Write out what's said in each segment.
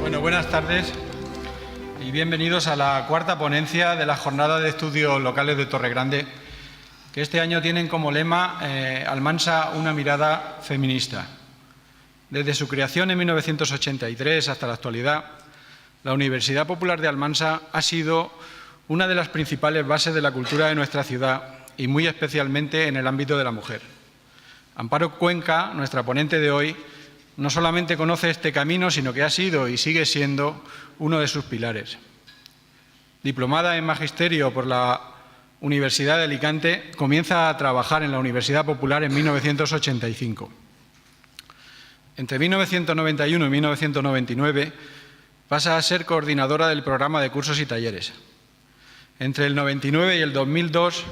Bueno, buenas tardes y bienvenidos a la cuarta ponencia de la Jornada de Estudios Locales de Torregrande, que este año tienen como lema Almansa, una mirada feminista. Desde su creación en 1983 hasta la actualidad, la Universidad Popular de Almansa ha sido una de las principales bases de la cultura de nuestra ciudad y muy especialmente en el ámbito de la mujer. Amparo Cuenca, nuestra ponente de hoy, no solamente conoce este camino, sino que ha sido y sigue siendo uno de sus pilares. Diplomada en Magisterio por la Universidad de Alicante, comienza a trabajar en la Universidad Popular en 1985. Entre 1991 y 1999 pasa a ser coordinadora del programa de cursos y talleres. Entre el 99 y el 2002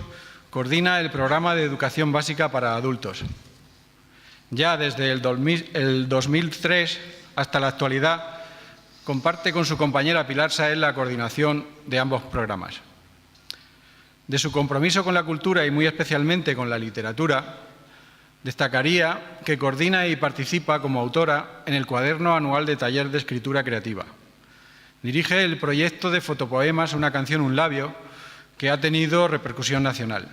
coordina el programa de educación básica para adultos. Ya desde el 2003 hasta la actualidad comparte con su compañera Pilar Sáez la coordinación de ambos programas. De su compromiso con la cultura y muy especialmente con la literatura, destacaría que coordina y participa como autora en el cuaderno anual de taller de escritura creativa. Dirige el proyecto de fotopoemas Una canción, un labio, que ha tenido repercusión nacional.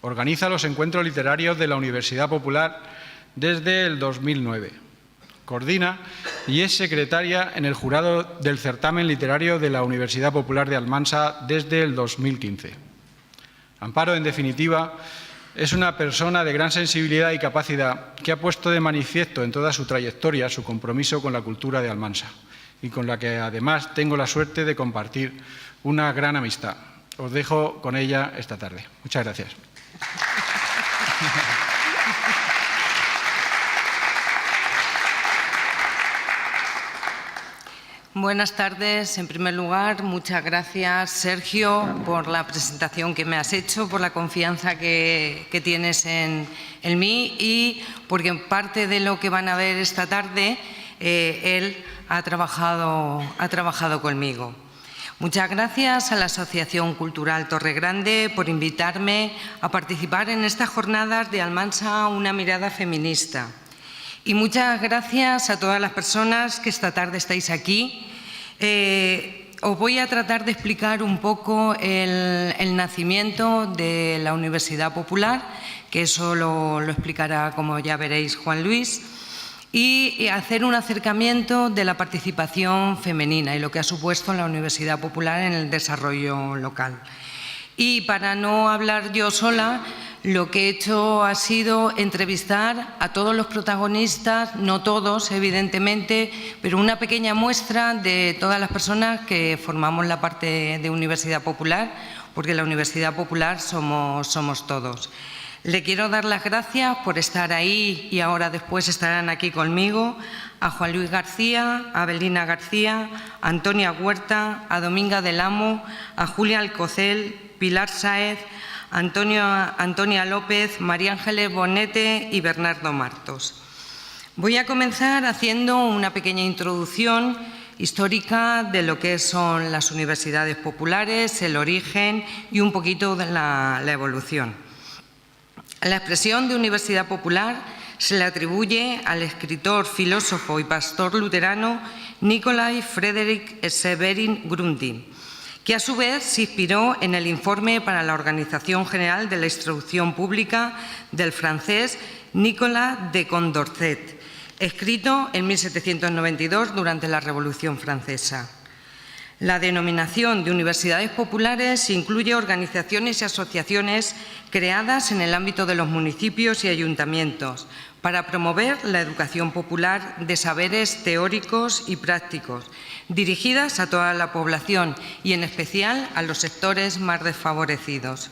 Organiza los encuentros literarios de la Universidad Popular desde el 2009. Coordina y es secretaria en el jurado del certamen literario de la Universidad Popular de Almansa desde el 2015. Amparo, en definitiva, es una persona de gran sensibilidad y capacidad que ha puesto de manifiesto en toda su trayectoria su compromiso con la cultura de Almansa y con la que además tengo la suerte de compartir una gran amistad. Os dejo con ella esta tarde. Muchas gracias. Buenas tardes. En primer lugar, muchas gracias, Sergio, por la presentación que me has hecho, por la confianza que tienes en mí y porque en parte de lo que van a ver esta tarde, él ha trabajado conmigo. Muchas gracias a la Asociación Cultural Torregrande por invitarme a participar en estas jornadas de Almansa, una mirada feminista. Y muchas gracias a todas las personas que esta tarde estáis aquí. Os voy a tratar de explicar un poco el nacimiento de la Universidad Popular, que eso lo explicará, como ya veréis, Juan Luis, y hacer un acercamiento de la participación femenina y lo que ha supuesto la Universidad Popular en el desarrollo local. Y para no hablar yo sola, lo que he hecho ha sido entrevistar a todos los protagonistas, no todos, evidentemente, pero una pequeña muestra de todas las personas que formamos la parte de Universidad Popular, porque la Universidad Popular somos todos. Le quiero dar las gracias por estar ahí y ahora después estarán aquí conmigo, a Juan Luis García, a Belina García, a Antonia Huerta, a Dominga del Amo, a Julia Alcocel, Pilar Sáez, Antonia López, María Ángeles Bonete y Bernardo Martos. Voy a comenzar haciendo una pequeña introducción histórica de lo que son las universidades populares, el origen y un poquito de la evolución. La expresión de Universidad Popular se le atribuye al escritor, filósofo y pastor luterano Nikolai Friedrich Severin Grundy, que a su vez se inspiró en el informe para la Organización General de la Instrucción Pública del francés Nicolas de Condorcet, escrito en 1792 durante la Revolución Francesa. La denominación de universidades populares incluye organizaciones y asociaciones creadas en el ámbito de los municipios y ayuntamientos para promover la educación popular de saberes teóricos y prácticos, dirigidas a toda la población y en especial a los sectores más desfavorecidos.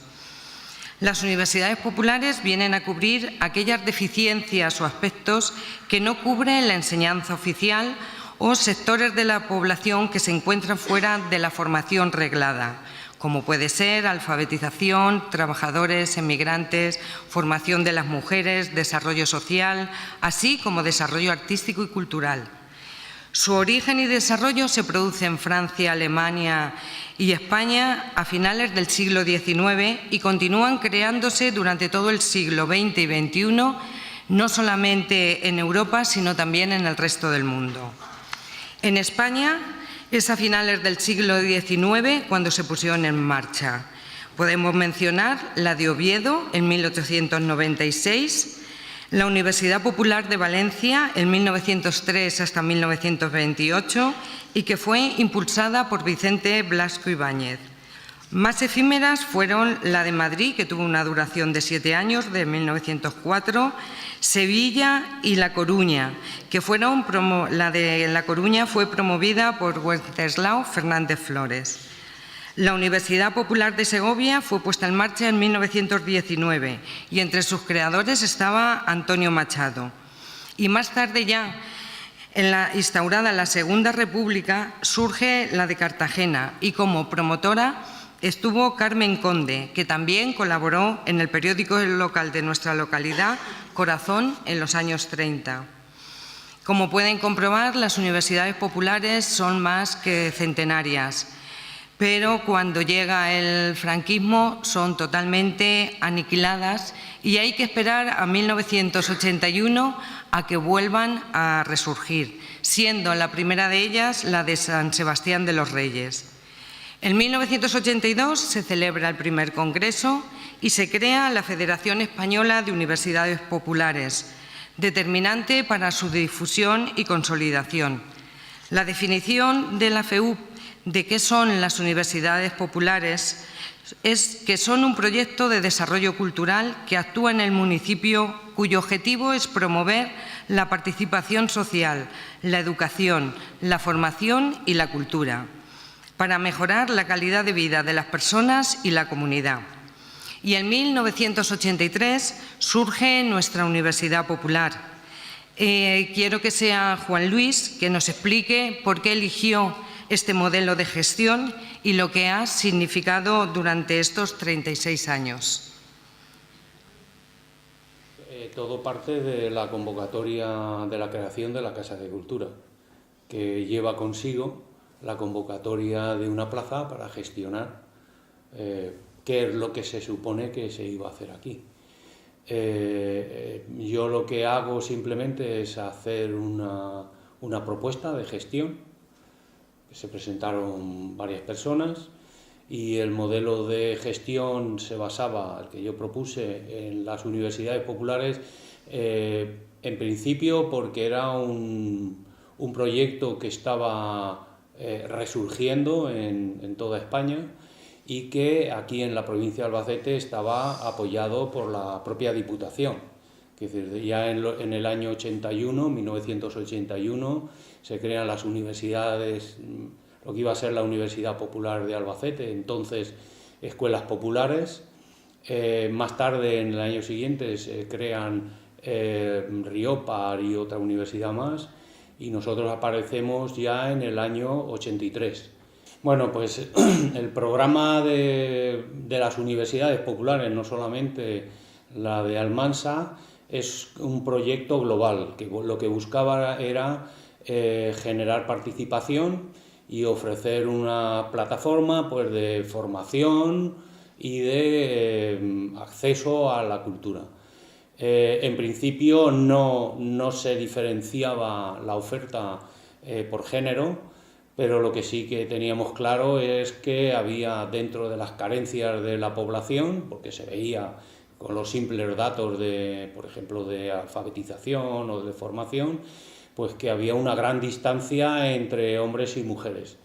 Las universidades populares vienen a cubrir aquellas deficiencias o aspectos que no cubre la enseñanza oficial o sectores de la población que se encuentran fuera de la formación reglada, como puede ser alfabetización, trabajadores, emigrantes, formación de las mujeres, desarrollo social, así como desarrollo artístico y cultural. Su origen y desarrollo se produce en Francia, Alemania y España a finales del siglo XIX y continúan creándose durante todo el siglo XX y XXI, no solamente en Europa, sino también en el resto del mundo. En España es a finales del siglo XIX cuando se pusieron en marcha. Podemos mencionar la de Oviedo en 1896, la Universidad Popular de Valencia en 1903 hasta 1928 y que fue impulsada por Vicente Blasco Ibáñez. Más efímeras fueron la de Madrid, que tuvo una duración de 7 años, de 1904, Sevilla y La Coruña, que la de La Coruña fue promovida por Wenceslao Fernández Flores. La Universidad Popular de Segovia fue puesta en marcha en 1919 y entre sus creadores estaba Antonio Machado. Y más tarde ya, instaurada la Segunda República, surge la de Cartagena y como promotora estuvo Carmen Conde, que también colaboró en el periódico local de nuestra localidad, Corazón, en los años 30. Como pueden comprobar, las universidades populares son más que centenarias, pero cuando llega el franquismo son totalmente aniquiladas y hay que esperar a 1981 a que vuelvan a resurgir, siendo la primera de ellas la de San Sebastián de los Reyes. En 1982 se celebra el primer congreso y se crea la Federación Española de Universidades Populares, determinante para su difusión y consolidación. La definición de la FEUP de qué son las universidades populares es que son un proyecto de desarrollo cultural que actúa en el municipio, cuyo objetivo es promover la participación social, la educación, la formación y la cultura, para mejorar la calidad de vida de las personas y la comunidad. Y en 1983 surge nuestra Universidad Popular. Quiero que sea Juan Luis que nos explique por qué eligió este modelo de gestión y lo que ha significado durante estos 36 años. Todo parte de la convocatoria de la creación de la Casa de Cultura, que lleva consigo la convocatoria de una plaza para gestionar qué es lo que se supone que se iba a hacer aquí. Yo lo que hago simplemente es hacer una propuesta de gestión. Se presentaron varias personas y el modelo de gestión se basaba, el que yo propuse, en las universidades populares, en principio porque era un proyecto que estaba resurgiendo en toda España y que aquí en la provincia de Albacete estaba apoyado por la propia Diputación. Es decir, ya en el año 81, 1981, se crean las universidades, lo que iba a ser la Universidad Popular de Albacete, entonces escuelas populares. Más tarde, en el año siguiente, se crean Riopar y otra universidad más, y nosotros aparecemos ya en el año 83. Bueno, pues el programa de las universidades populares, no solamente la de Almansa, es un proyecto global, que lo que buscaba era generar participación y ofrecer una plataforma pues, de formación y de acceso a la cultura. En principio no se diferenciaba la oferta por género, pero lo que sí que teníamos claro es que había dentro de las carencias de la población, porque se veía con los simples datos de, por ejemplo, de alfabetización o de formación, pues que había una gran distancia entre hombres y mujeres,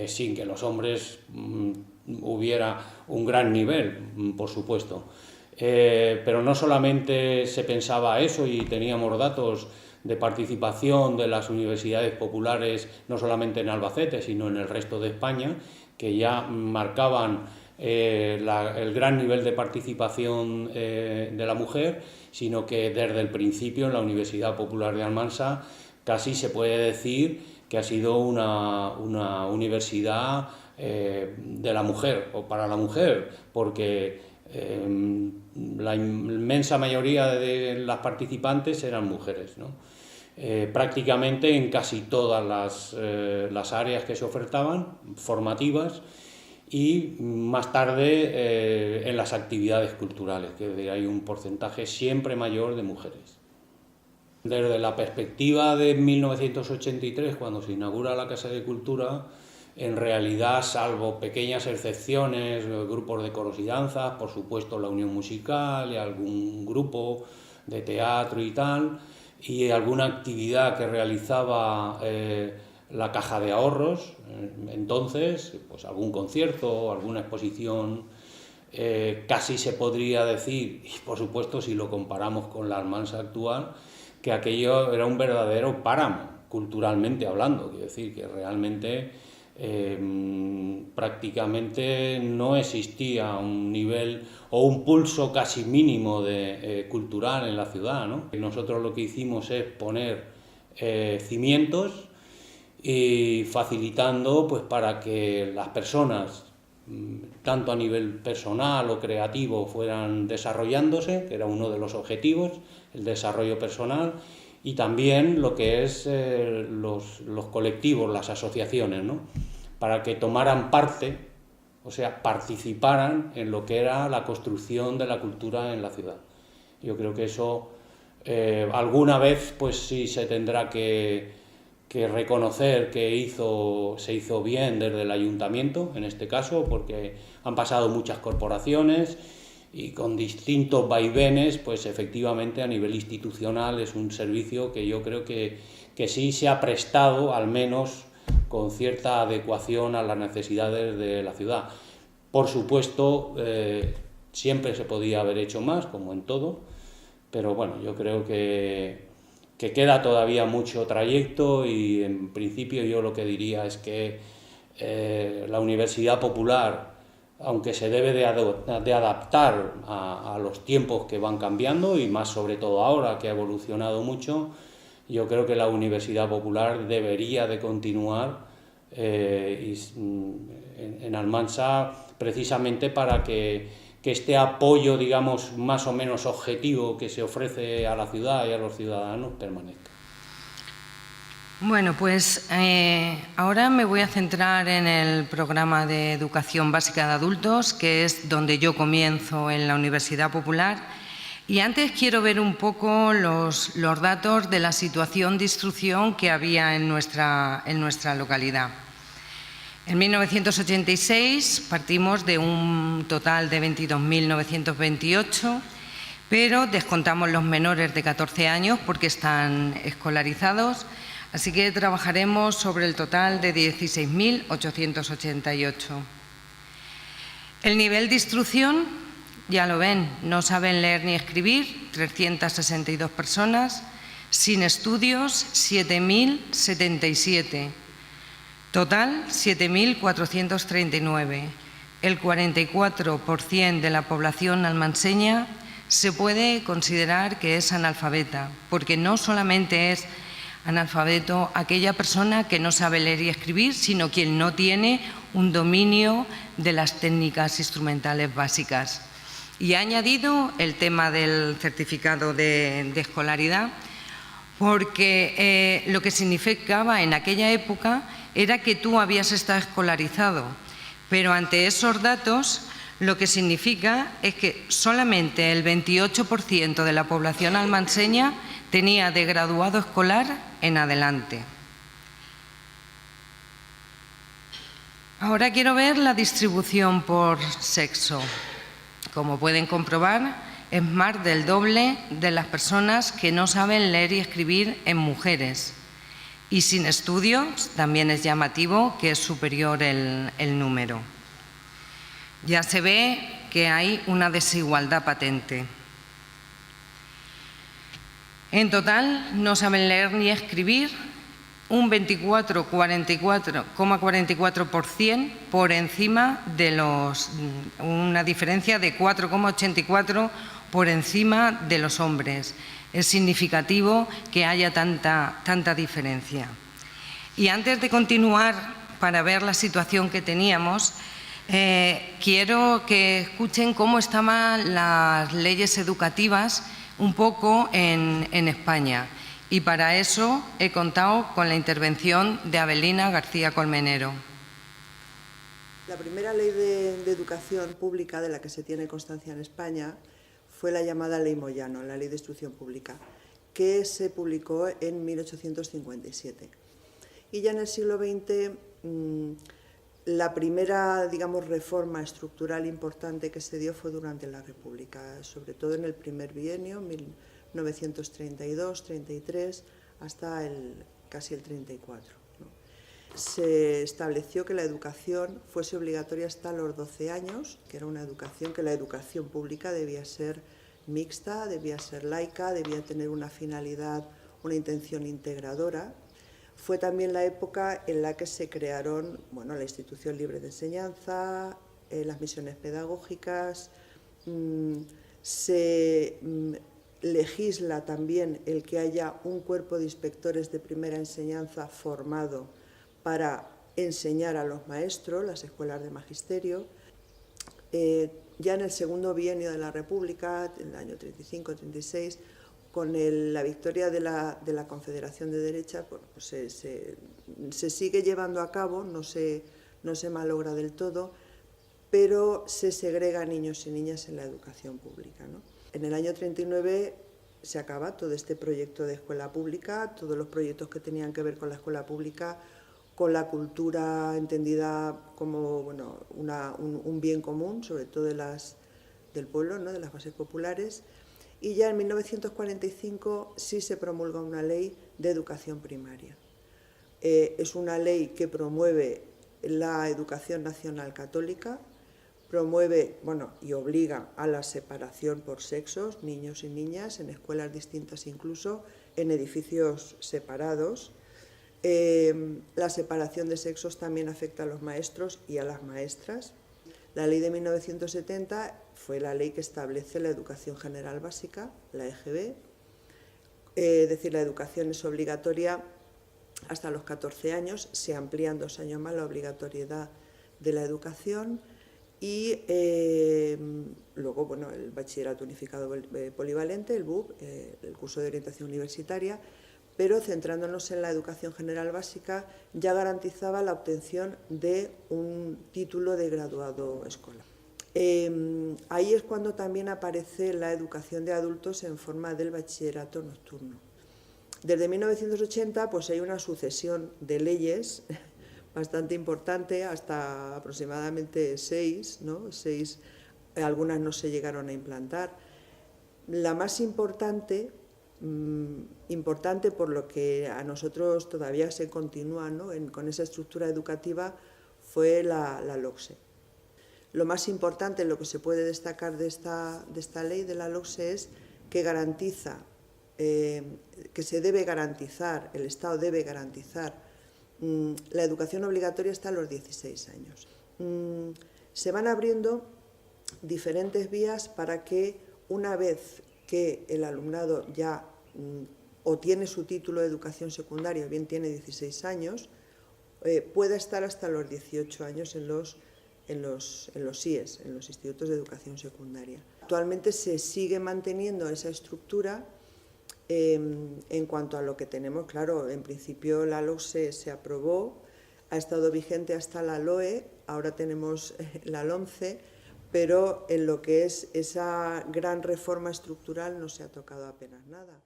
sin que los hombres hubiera un gran nivel, por supuesto. Pero no solamente se pensaba eso y teníamos datos de participación de las universidades populares, no solamente en Albacete, sino en el resto de España, que ya marcaban el gran nivel de participación de la mujer, sino que desde el principio en la Universidad Popular de Almansa casi se puede decir que ha sido una universidad de la mujer o para la mujer, porque la inmensa mayoría de las participantes eran mujeres, ¿no? Prácticamente en casi todas las áreas que se ofertaban, formativas, y más tarde en las actividades culturales, que hay un porcentaje siempre mayor de mujeres. Desde la perspectiva de 1983, cuando se inaugura la Casa de Cultura, en realidad, salvo pequeñas excepciones, grupos de coros y danzas, por supuesto la Unión Musical y algún grupo de teatro y tal, y alguna actividad que realizaba la Caja de Ahorros, entonces, pues algún concierto, alguna exposición, casi se podría decir, y por supuesto si lo comparamos con la Almansa actual, que aquello era un verdadero páramo, culturalmente hablando, quiero decir, que realmente prácticamente no existía un nivel o un pulso casi mínimo de, cultural en la ciudad, ¿no? Nosotros lo que hicimos es poner cimientos y facilitando pues, para que las personas, tanto a nivel personal o creativo, fueran desarrollándose, que era uno de los objetivos, el desarrollo personal, y también lo que es los colectivos, las asociaciones, ¿no? Para que tomaran parte, o sea, participaran en lo que era la construcción de la cultura en la ciudad. Yo creo que eso alguna vez pues sí se tendrá que reconocer que se hizo bien desde el ayuntamiento, en este caso, porque han pasado muchas corporaciones y con distintos vaivenes, pues efectivamente a nivel institucional es un servicio que yo creo que sí se ha prestado, al menos con cierta adecuación a las necesidades de la ciudad. Por supuesto, siempre se podía haber hecho más, como en todo, pero bueno, yo creo que queda todavía mucho trayecto y en principio yo lo que diría es que la Universidad Popular, aunque se debe de adaptar a los tiempos que van cambiando y más sobre todo ahora que ha evolucionado mucho, yo creo que la Universidad Popular debería de continuar en Almansa precisamente para que este apoyo, digamos, más o menos objetivo que se ofrece a la ciudad y a los ciudadanos permanezca. Bueno, pues ahora me voy a centrar en el programa de educación básica de adultos, que es donde yo comienzo en la Universidad Popular. Y antes quiero ver un poco los datos de la situación de instrucción que había en nuestra localidad. En 1986 partimos de un total de 22.928, pero descontamos los menores de 14 años porque están escolarizados, así que trabajaremos sobre el total de 16.888. El nivel de instrucción, ya lo ven, no saben leer ni escribir, 362 personas, sin estudios, 7.077. Total, 7.439. El 44% de la población almanseña se puede considerar que es analfabeta, porque no solamente es analfabeto aquella persona que no sabe leer y escribir, sino quien no tiene un dominio de las técnicas instrumentales básicas. Y he añadido el tema del certificado de escolaridad, porque lo que significaba en aquella época era que tú habías estado escolarizado, pero ante esos datos lo que significa es que solamente el 28% de la población almanseña tenía de graduado escolar en adelante. Ahora quiero ver la distribución por sexo. Como pueden comprobar, es más del doble de las personas que no saben leer y escribir en mujeres. Y sin estudios también es llamativo que es superior el número. Ya se ve que hay una desigualdad patente. En total no saben leer ni escribir un 24,44% por encima de una diferencia de 4,84 por encima de los hombres. Es significativo que haya tanta diferencia. Y antes de continuar, para ver la situación que teníamos, quiero que escuchen cómo estaban las leyes educativas un poco en España. Y para eso he contado con la intervención de Abelina García Colmenero. La primera ley de educación pública de la que se tiene constancia en España fue la llamada Ley Moyano, la Ley de Instrucción Pública. que se publicó en 1857. Y ya en el siglo XX, la primera, digamos, reforma estructural importante que se dio fue durante la República, sobre todo en el primer bienio, 1932-33, hasta casi el 34. ¿no? Se estableció que la educación fuese obligatoria hasta los 12 años, que era una educación, que la educación pública debía ser mixta, debía ser laica, debía tener una finalidad, una intención integradora. Fue también la época en la que se crearon la institución libre de enseñanza, las misiones pedagógicas, se legisla también el que haya un cuerpo de inspectores de primera enseñanza formado para enseñar a los maestros, las escuelas de magisterio. Ya en el segundo bienio de la República, en el año 35-36, con la victoria de la Confederación de Derecha, pues se sigue llevando a cabo, no se malogra del todo, pero se segrega a niños y niñas en la educación pública, ¿no? En el año 39 se acaba todo este proyecto de escuela pública, todos los proyectos que tenían que ver con la escuela pública, con la cultura entendida como un bien común, sobre todo del pueblo, ¿no? De las bases populares. Y ya en 1945 sí se promulga una ley de educación primaria. Es una ley que promueve la educación nacional católica, promueve y obliga a la separación por sexos, niños y niñas, en escuelas distintas incluso, en edificios separados. La separación de sexos también afecta a los maestros y a las maestras. La ley de 1970 fue la ley que establece la educación general básica, la EGB, es decir, la educación es obligatoria hasta los 14 años, se amplían 2 años más la obligatoriedad de la educación y luego el bachillerato unificado polivalente, el BUP, el curso de orientación universitaria, pero centrándonos en la educación general básica ya garantizaba la obtención de un título de graduado escolar. Ahí es cuando también aparece la educación de adultos en forma del bachillerato nocturno. Desde 1980 pues hay una sucesión de leyes bastante importante, hasta aproximadamente 6, ¿no? 6, algunas no se llegaron a implantar. La más importante por lo que a nosotros todavía se continúa, ¿no? con esa estructura educativa, fue la LOCSE. Lo más importante, lo que se puede destacar de esta ley de la LOCSE es que garantiza, que se debe garantizar, el Estado debe garantizar la educación obligatoria hasta los 16 años. Se van abriendo diferentes vías para que una vez que el alumnado ya o tiene su título de educación secundaria o bien tiene 16 años, pueda estar hasta los 18 años en los IES, en los Institutos de Educación Secundaria. Actualmente se sigue manteniendo esa estructura en cuanto a lo que tenemos. Claro, en principio la LOCSE se aprobó, ha estado vigente hasta la LOE, ahora tenemos la LOMCE, pero en lo que es esa gran reforma estructural no se ha tocado apenas nada.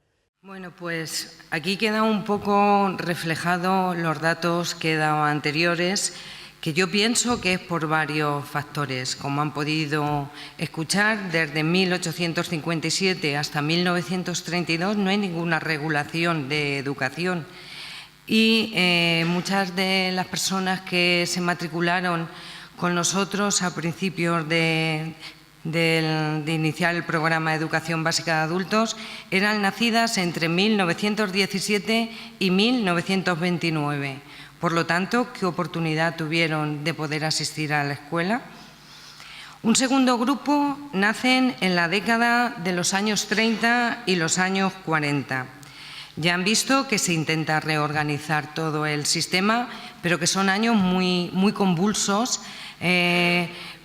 Bueno, pues aquí queda un poco reflejado los datos que he dado anteriores, que yo pienso que es por varios factores. Como han podido escuchar, desde 1857 hasta 1932 no hay ninguna regulación de educación y muchas de las personas que se matricularon con nosotros a principios de iniciar el programa de educación básica de adultos eran nacidas entre 1917 y 1929. Por lo tanto, ¿qué oportunidad tuvieron de poder asistir a la escuela? Un segundo grupo nacen en la década de los años 30 y los años 40. Ya han visto que se intenta reorganizar todo el sistema, pero que son años muy convulsos.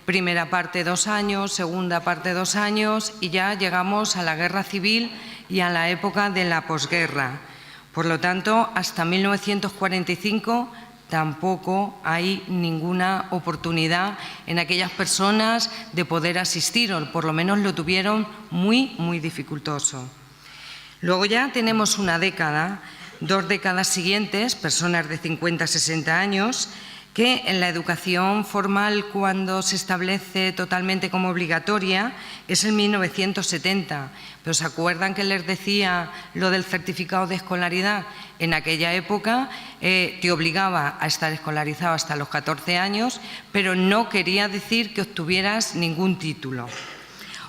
Primera parte 2 años, segunda parte 2 años y ya llegamos a la guerra civil y a la época de la posguerra. Por lo tanto, hasta 1945 tampoco hay ninguna oportunidad en aquellas personas de poder asistir, o por lo menos lo tuvieron muy dificultoso. Luego ya tenemos una década, 2 décadas siguientes, personas de 50 a 60 años, que en la educación formal, cuando se establece totalmente como obligatoria, es en 1970. Pero ¿se acuerdan que les decía lo del certificado de escolaridad? En aquella época te obligaba a estar escolarizado hasta los 14 años, pero no quería decir que obtuvieras ningún título.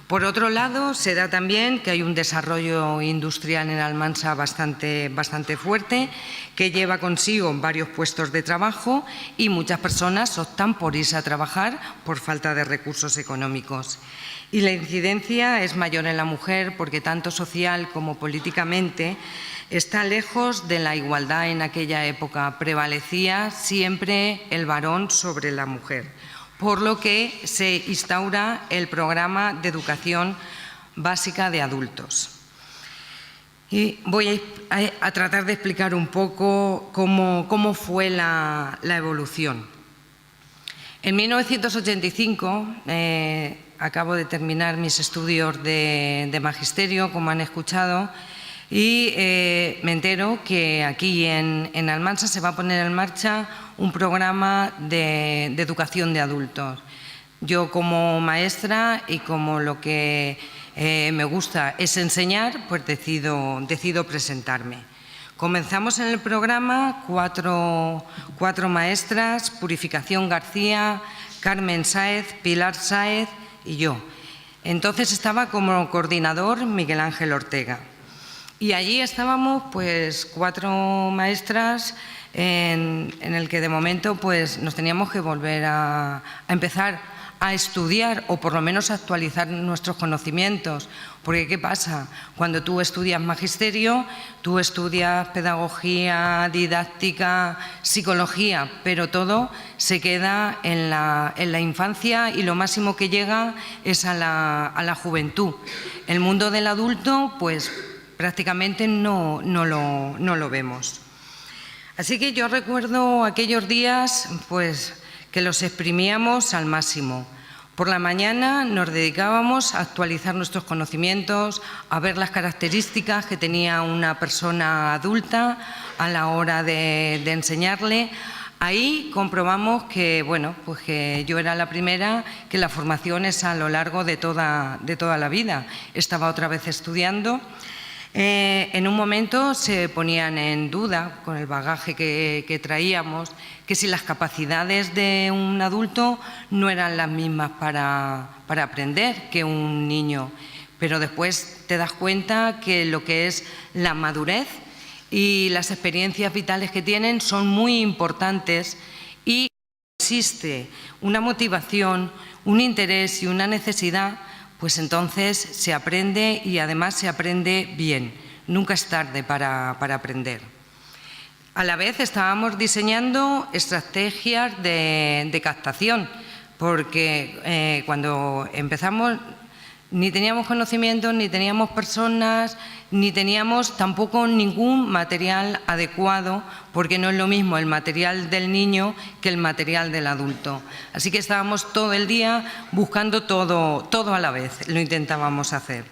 Por otro lado, se da también que hay un desarrollo industrial en Almansa bastante fuerte, que lleva consigo varios puestos de trabajo y muchas personas optan por irse a trabajar por falta de recursos económicos. Y la incidencia es mayor en la mujer porque tanto social como políticamente está lejos de la igualdad en aquella época. Prevalecía siempre el varón sobre la mujer, por lo que se instaura el programa de educación básica de adultos. Y voy a tratar de explicar un poco cómo fue la evolución. En 1985 acabo de terminar mis estudios de magisterio, como han escuchado, y me entero que aquí en Almansa se va a poner en marcha un programa de educación de adultos. Yo, como maestra y como lo que me gusta es enseñar, pues decido presentarme. Comenzamos en el programa cuatro maestras: Purificación García, Carmen Sáez, Pilar Sáez y yo. Entonces estaba como coordinador Miguel Ángel Ortega. Y allí estábamos pues 4 maestras en el que de momento pues nos teníamos que volver a empezar a estudiar, o por lo menos a actualizar nuestros conocimientos. Porque ¿qué pasa? Cuando tú estudias magisterio, tú estudias pedagogía, didáctica, psicología, pero todo se queda en la infancia y lo máximo que llega es a la juventud. El mundo del adulto, pues prácticamente no lo vemos. Así que yo recuerdo aquellos días pues que los exprimíamos al máximo. Por la mañana nos dedicábamos a actualizar nuestros conocimientos, a ver las características que tenía una persona adulta a la hora de enseñarle. Ahí comprobamos que, bueno, pues que yo era la primera, que la formación es a lo largo de toda la vida. Estaba otra vez estudiando. En un momento se ponían en duda, con el bagaje que traíamos, que si las capacidades de un adulto no eran las mismas para aprender que un niño. Pero después te das cuenta que lo que es la madurez y las experiencias vitales que tienen son muy importantes, y existe una motivación, un interés y una necesidad, pues entonces se aprende, y además se aprende bien. Nunca es tarde para aprender. A la vez estábamos diseñando estrategias de captación, porque cuando empezamos ni teníamos conocimientos, ni teníamos personas, ni teníamos tampoco ningún material adecuado, porque no es lo mismo el material del niño que el material del adulto. Así que estábamos todo el día buscando todo a la vez, lo intentábamos hacer.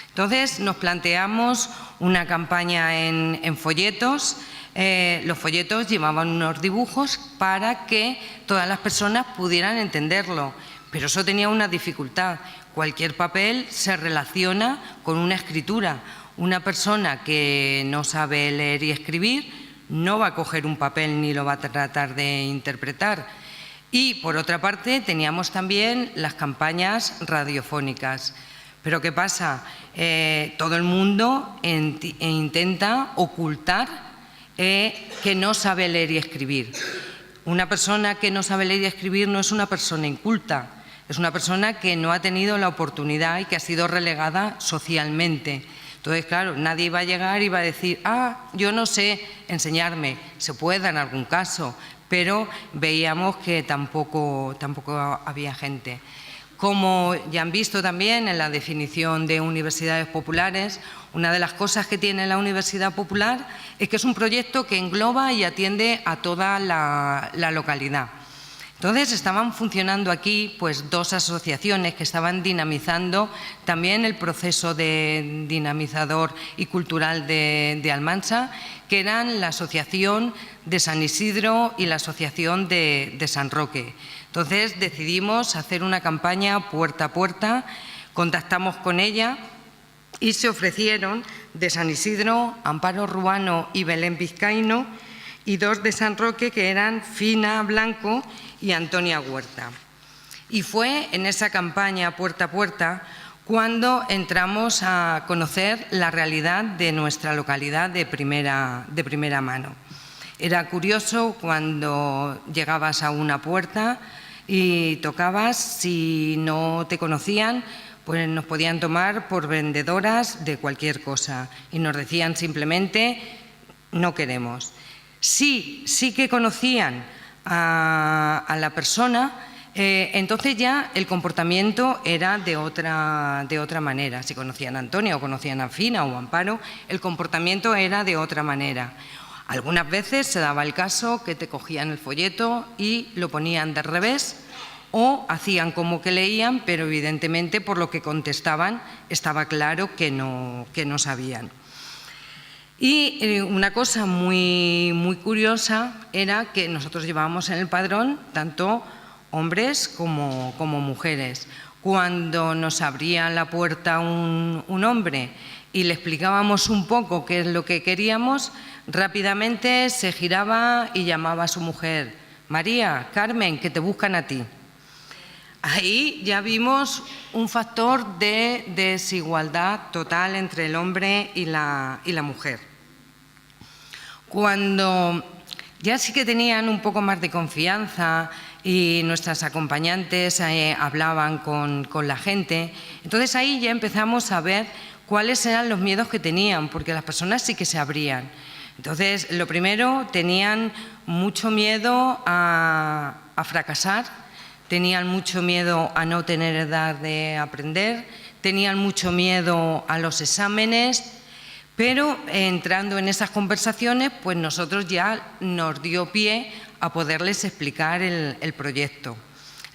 Entonces nos planteamos una campaña en folletos. Los folletos llevaban unos dibujos para que todas las personas pudieran entenderlo, pero eso tenía una dificultad. Cualquier papel se relaciona con una escritura. Una persona que no sabe leer y escribir no va a coger un papel ni lo va a tratar de interpretar. Y por otra parte teníamos también las campañas radiofónicas. Pero ¿qué pasa? Todo el mundo intenta ocultar que no sabe leer y escribir. Una persona que no sabe leer y escribir no es una persona inculta. Es una persona que no ha tenido la oportunidad y que ha sido relegada socialmente. Entonces, claro, nadie va a llegar y va a decir, yo no sé enseñarme. Se puede en algún caso, pero veíamos que tampoco había gente. Como ya han visto también en la definición de universidades populares, una de las cosas que tiene la Universidad Popular es que es un proyecto que engloba y atiende a toda la localidad. Entonces estaban funcionando aquí pues 2 asociaciones que estaban dinamizando también el proceso de dinamizador y cultural de Almansa, que eran la Asociación de San Isidro y la Asociación de San Roque. Entonces decidimos hacer una campaña puerta a puerta, contactamos con ella y se ofrecieron de San Isidro, Amparo Ruano y Belén Vizcaíno, y 2 de San Roque, que eran Fina Blanco y Antonia Huerta. Y fue en esa campaña puerta a puerta cuando entramos a conocer la realidad de nuestra localidad de primera mano. Era curioso cuando llegabas a una puerta y tocabas, si no te conocían, pues nos podían tomar por vendedoras de cualquier cosa y nos decían simplemente no queremos. Sí que conocían a la persona, entonces ya el comportamiento era de otra manera. Si conocían a Antonia o conocían a Fina o a Amparo, el comportamiento era de otra manera. Algunas veces se daba el caso que te cogían el folleto y lo ponían de revés, o hacían como que leían, pero evidentemente por lo que contestaban estaba claro que no sabían. Y una cosa muy curiosa era que nosotros llevábamos en el padrón tanto hombres como mujeres. Cuando nos abría la puerta un hombre y le explicábamos un poco qué es lo que queríamos, rápidamente se giraba y llamaba a su mujer: María, Carmen, que te buscan a ti. Ahí ya vimos un factor de desigualdad total entre el hombre y la mujer. Cuando ya sí que tenían un poco más de confianza y nuestras acompañantes hablaban con la gente, entonces ahí ya empezamos a ver cuáles eran los miedos que tenían, porque las personas sí que se abrían. Entonces, lo primero, tenían mucho miedo a fracasar. Tenían mucho miedo a no tener edad de aprender, tenían mucho miedo a los exámenes, pero entrando en esas conversaciones, pues nosotros ya nos dio pie a poderles explicar el proyecto.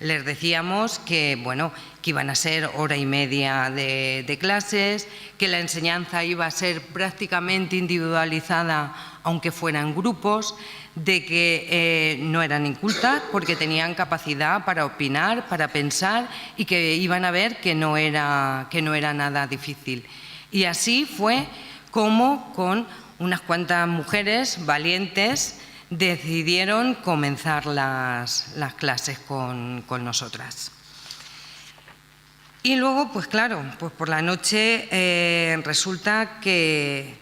Les decíamos que, bueno, que iban a ser 1 hora y media de clases, que la enseñanza iba a ser prácticamente individualizada, aunque fueran grupos, de que no eran incultas porque tenían capacidad para opinar, para pensar y que iban a ver que no era nada difícil. Y así fue como con unas cuantas mujeres valientes decidieron comenzar las clases con nosotras. Y luego, pues claro, pues por la noche resulta que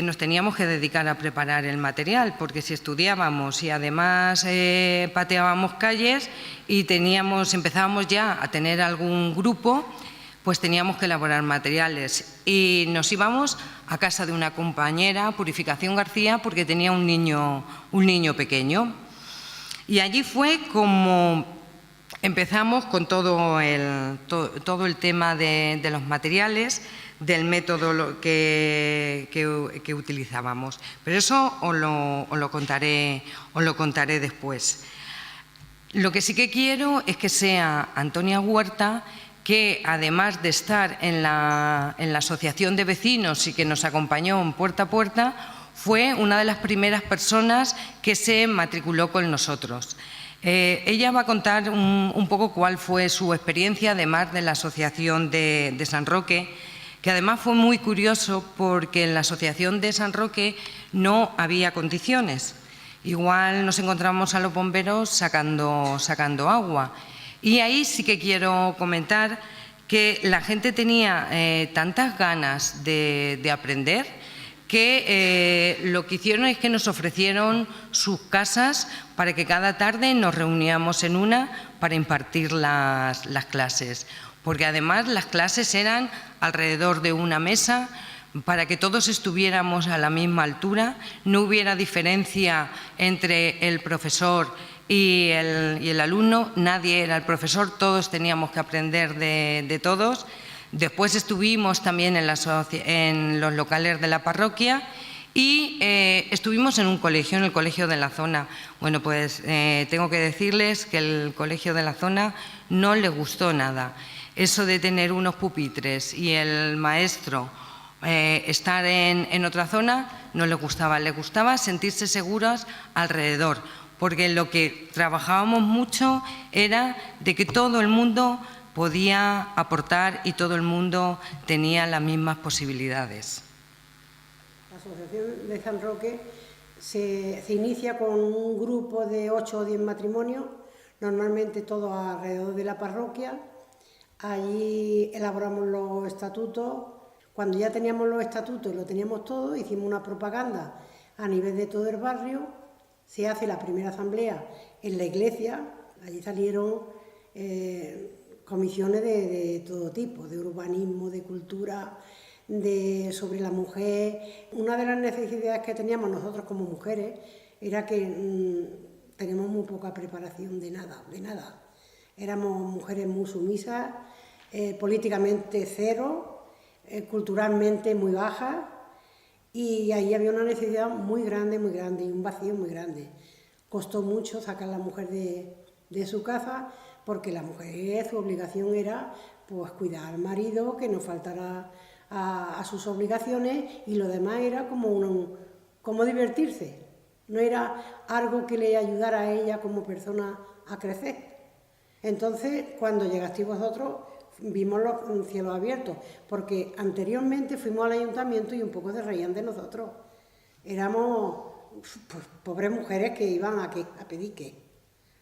nos teníamos que dedicar a preparar el material, porque si estudiábamos y además pateábamos calles y empezábamos ya a tener algún grupo, pues teníamos que elaborar materiales. Y nos íbamos a casa de una compañera, Purificación García, porque tenía un niño pequeño. Y allí fue como empezamos con todo el tema de los materiales, del método que utilizábamos. Pero eso os lo contaré después. Lo que sí que quiero es que sea Antonia Huerta, que además de estar en la asociación de vecinos y que nos acompañó en puerta a puerta, fue una de las primeras personas que se matriculó con nosotros. Ella va a contar un poco cuál fue su experiencia, además de la asociación de San Roque, que además fue muy curioso porque en la asociación de San Roque no había condiciones. Igual nos encontramos a los bomberos sacando agua. Y ahí sí que quiero comentar que la gente tenía tantas ganas de aprender que lo que hicieron es que nos ofrecieron sus casas para que cada tarde nos reuníamos en una para impartir las clases. Porque además las clases eran alrededor de una mesa para que todos estuviéramos a la misma altura, no hubiera diferencia entre el profesor y el alumno, nadie era el profesor, todos teníamos que aprender de todos. Después estuvimos también en los locales de la parroquia Y estuvimos en un colegio, en el colegio de la zona. Bueno, pues tengo que decirles que el colegio de la zona no le gustó nada. Eso de tener unos pupitres y el maestro estar en otra zona no le gustaba sentirse seguros alrededor, porque lo que trabajábamos mucho era de que todo el mundo podía aportar y todo el mundo tenía las mismas posibilidades. La Asociación de San Roque se inicia con un grupo de 8 o 10 matrimonios, normalmente todos alrededor de la parroquia. Allí elaboramos los estatutos. Cuando ya teníamos los estatutos y lo teníamos todo, hicimos una propaganda a nivel de todo el barrio. Se hace la primera asamblea en la iglesia. Allí salieron comisiones de todo tipo, de urbanismo, de cultura, sobre la mujer. Una de las necesidades que teníamos nosotros como mujeres era que teníamos muy poca preparación de nada. Éramos mujeres muy sumisas, políticamente cero, culturalmente muy bajas, y ahí había una necesidad muy grande y un vacío muy grande. Costó mucho sacar a la mujer de su casa, porque la mujer, su obligación era pues cuidar al marido, que no faltara a sus obligaciones, y lo demás era como divertirse. No era algo que le ayudara a ella como persona a crecer. Entonces, cuando llegasteis vosotros, vimos los cielos abiertos, porque anteriormente fuimos al ayuntamiento y un poco se reían de nosotros. Éramos pues, pobres mujeres que iban a pedir qué.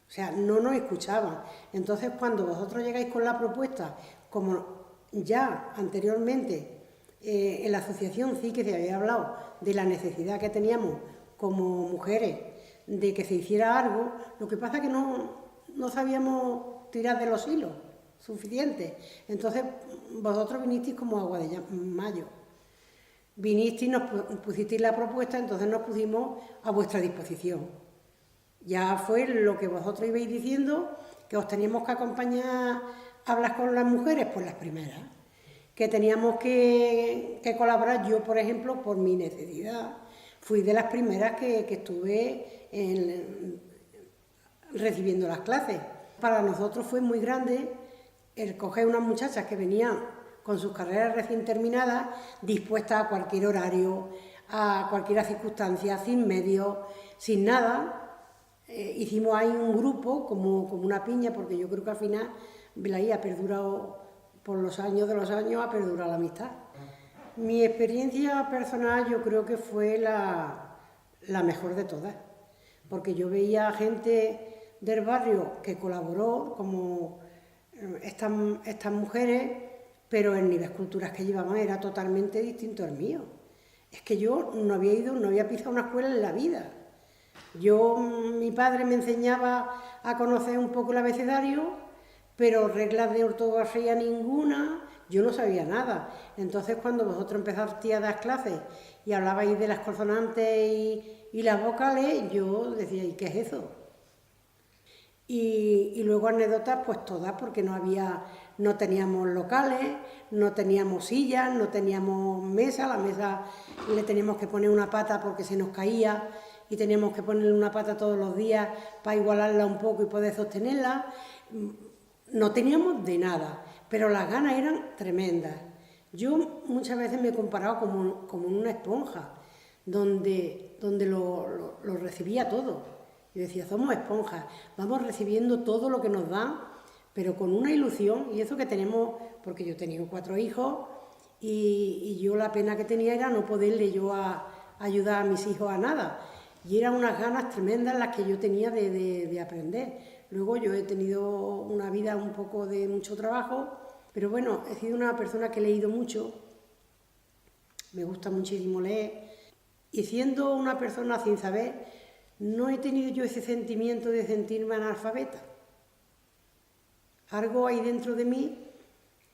O sea, no nos escuchaban. Entonces, cuando vosotros llegáis con la propuesta, como ya anteriormente en la asociación sí que se había hablado de la necesidad que teníamos como mujeres de que se hiciera algo, lo que pasa es que no sabíamos tirar de los hilos suficientes. Entonces, vosotros vinisteis como agua de mayo. Vinisteis, nos pusisteis la propuesta, entonces nos pusimos a vuestra disposición. Ya fue lo que vosotros ibais diciendo, que os teníamos que acompañar a hablar con las mujeres, pues las primeras. Que teníamos que colaborar. Yo, por ejemplo, por mi necesidad, fui de las primeras que estuve recibiendo las clases. Para nosotros fue muy grande el coger unas muchachas que venían con sus carreras recién terminadas, dispuestas a cualquier horario, a cualquier circunstancia, sin medios, sin nada. Hicimos ahí un grupo como una piña, porque yo creo que al final ahí ha perdurado, por los años de los años, ha perdurado la amistad. Mi experiencia personal yo creo que fue la mejor de todas, porque yo veía gente del barrio que colaboró, como estas mujeres, pero el nivel cultural que llevaban era totalmente distinto al mío. Es que yo no había pisado una escuela en la vida. Mi padre me enseñaba a conocer un poco el abecedario, pero reglas de ortografía ninguna, yo no sabía nada. Entonces, cuando vosotros empezasteis a dar clases y hablabais de las consonantes y las vocales, yo decía, ¿y qué es eso? Y luego anécdotas, pues todas, porque no teníamos locales, no teníamos sillas, no teníamos mesa. La mesa le teníamos que poner una pata porque se nos caía, y teníamos que ponerle una pata todos los días para igualarla un poco y poder sostenerla. No teníamos de nada, pero las ganas eran tremendas. Yo muchas veces me he comparado como una esponja, donde lo recibía todo. Yo decía, somos esponjas, vamos recibiendo todo lo que nos dan, pero con una ilusión, y eso que tenemos, porque yo he tenido 4 hijos, y yo la pena que tenía era no poderle yo ayudar a mis hijos a nada. Y eran unas ganas tremendas las que yo tenía de aprender. Luego yo he tenido una vida un poco de mucho trabajo, pero bueno, he sido una persona que he leído mucho, me gusta muchísimo leer, y siendo una persona sin saber, no he tenido yo ese sentimiento de sentirme analfabeta. Algo hay dentro de mí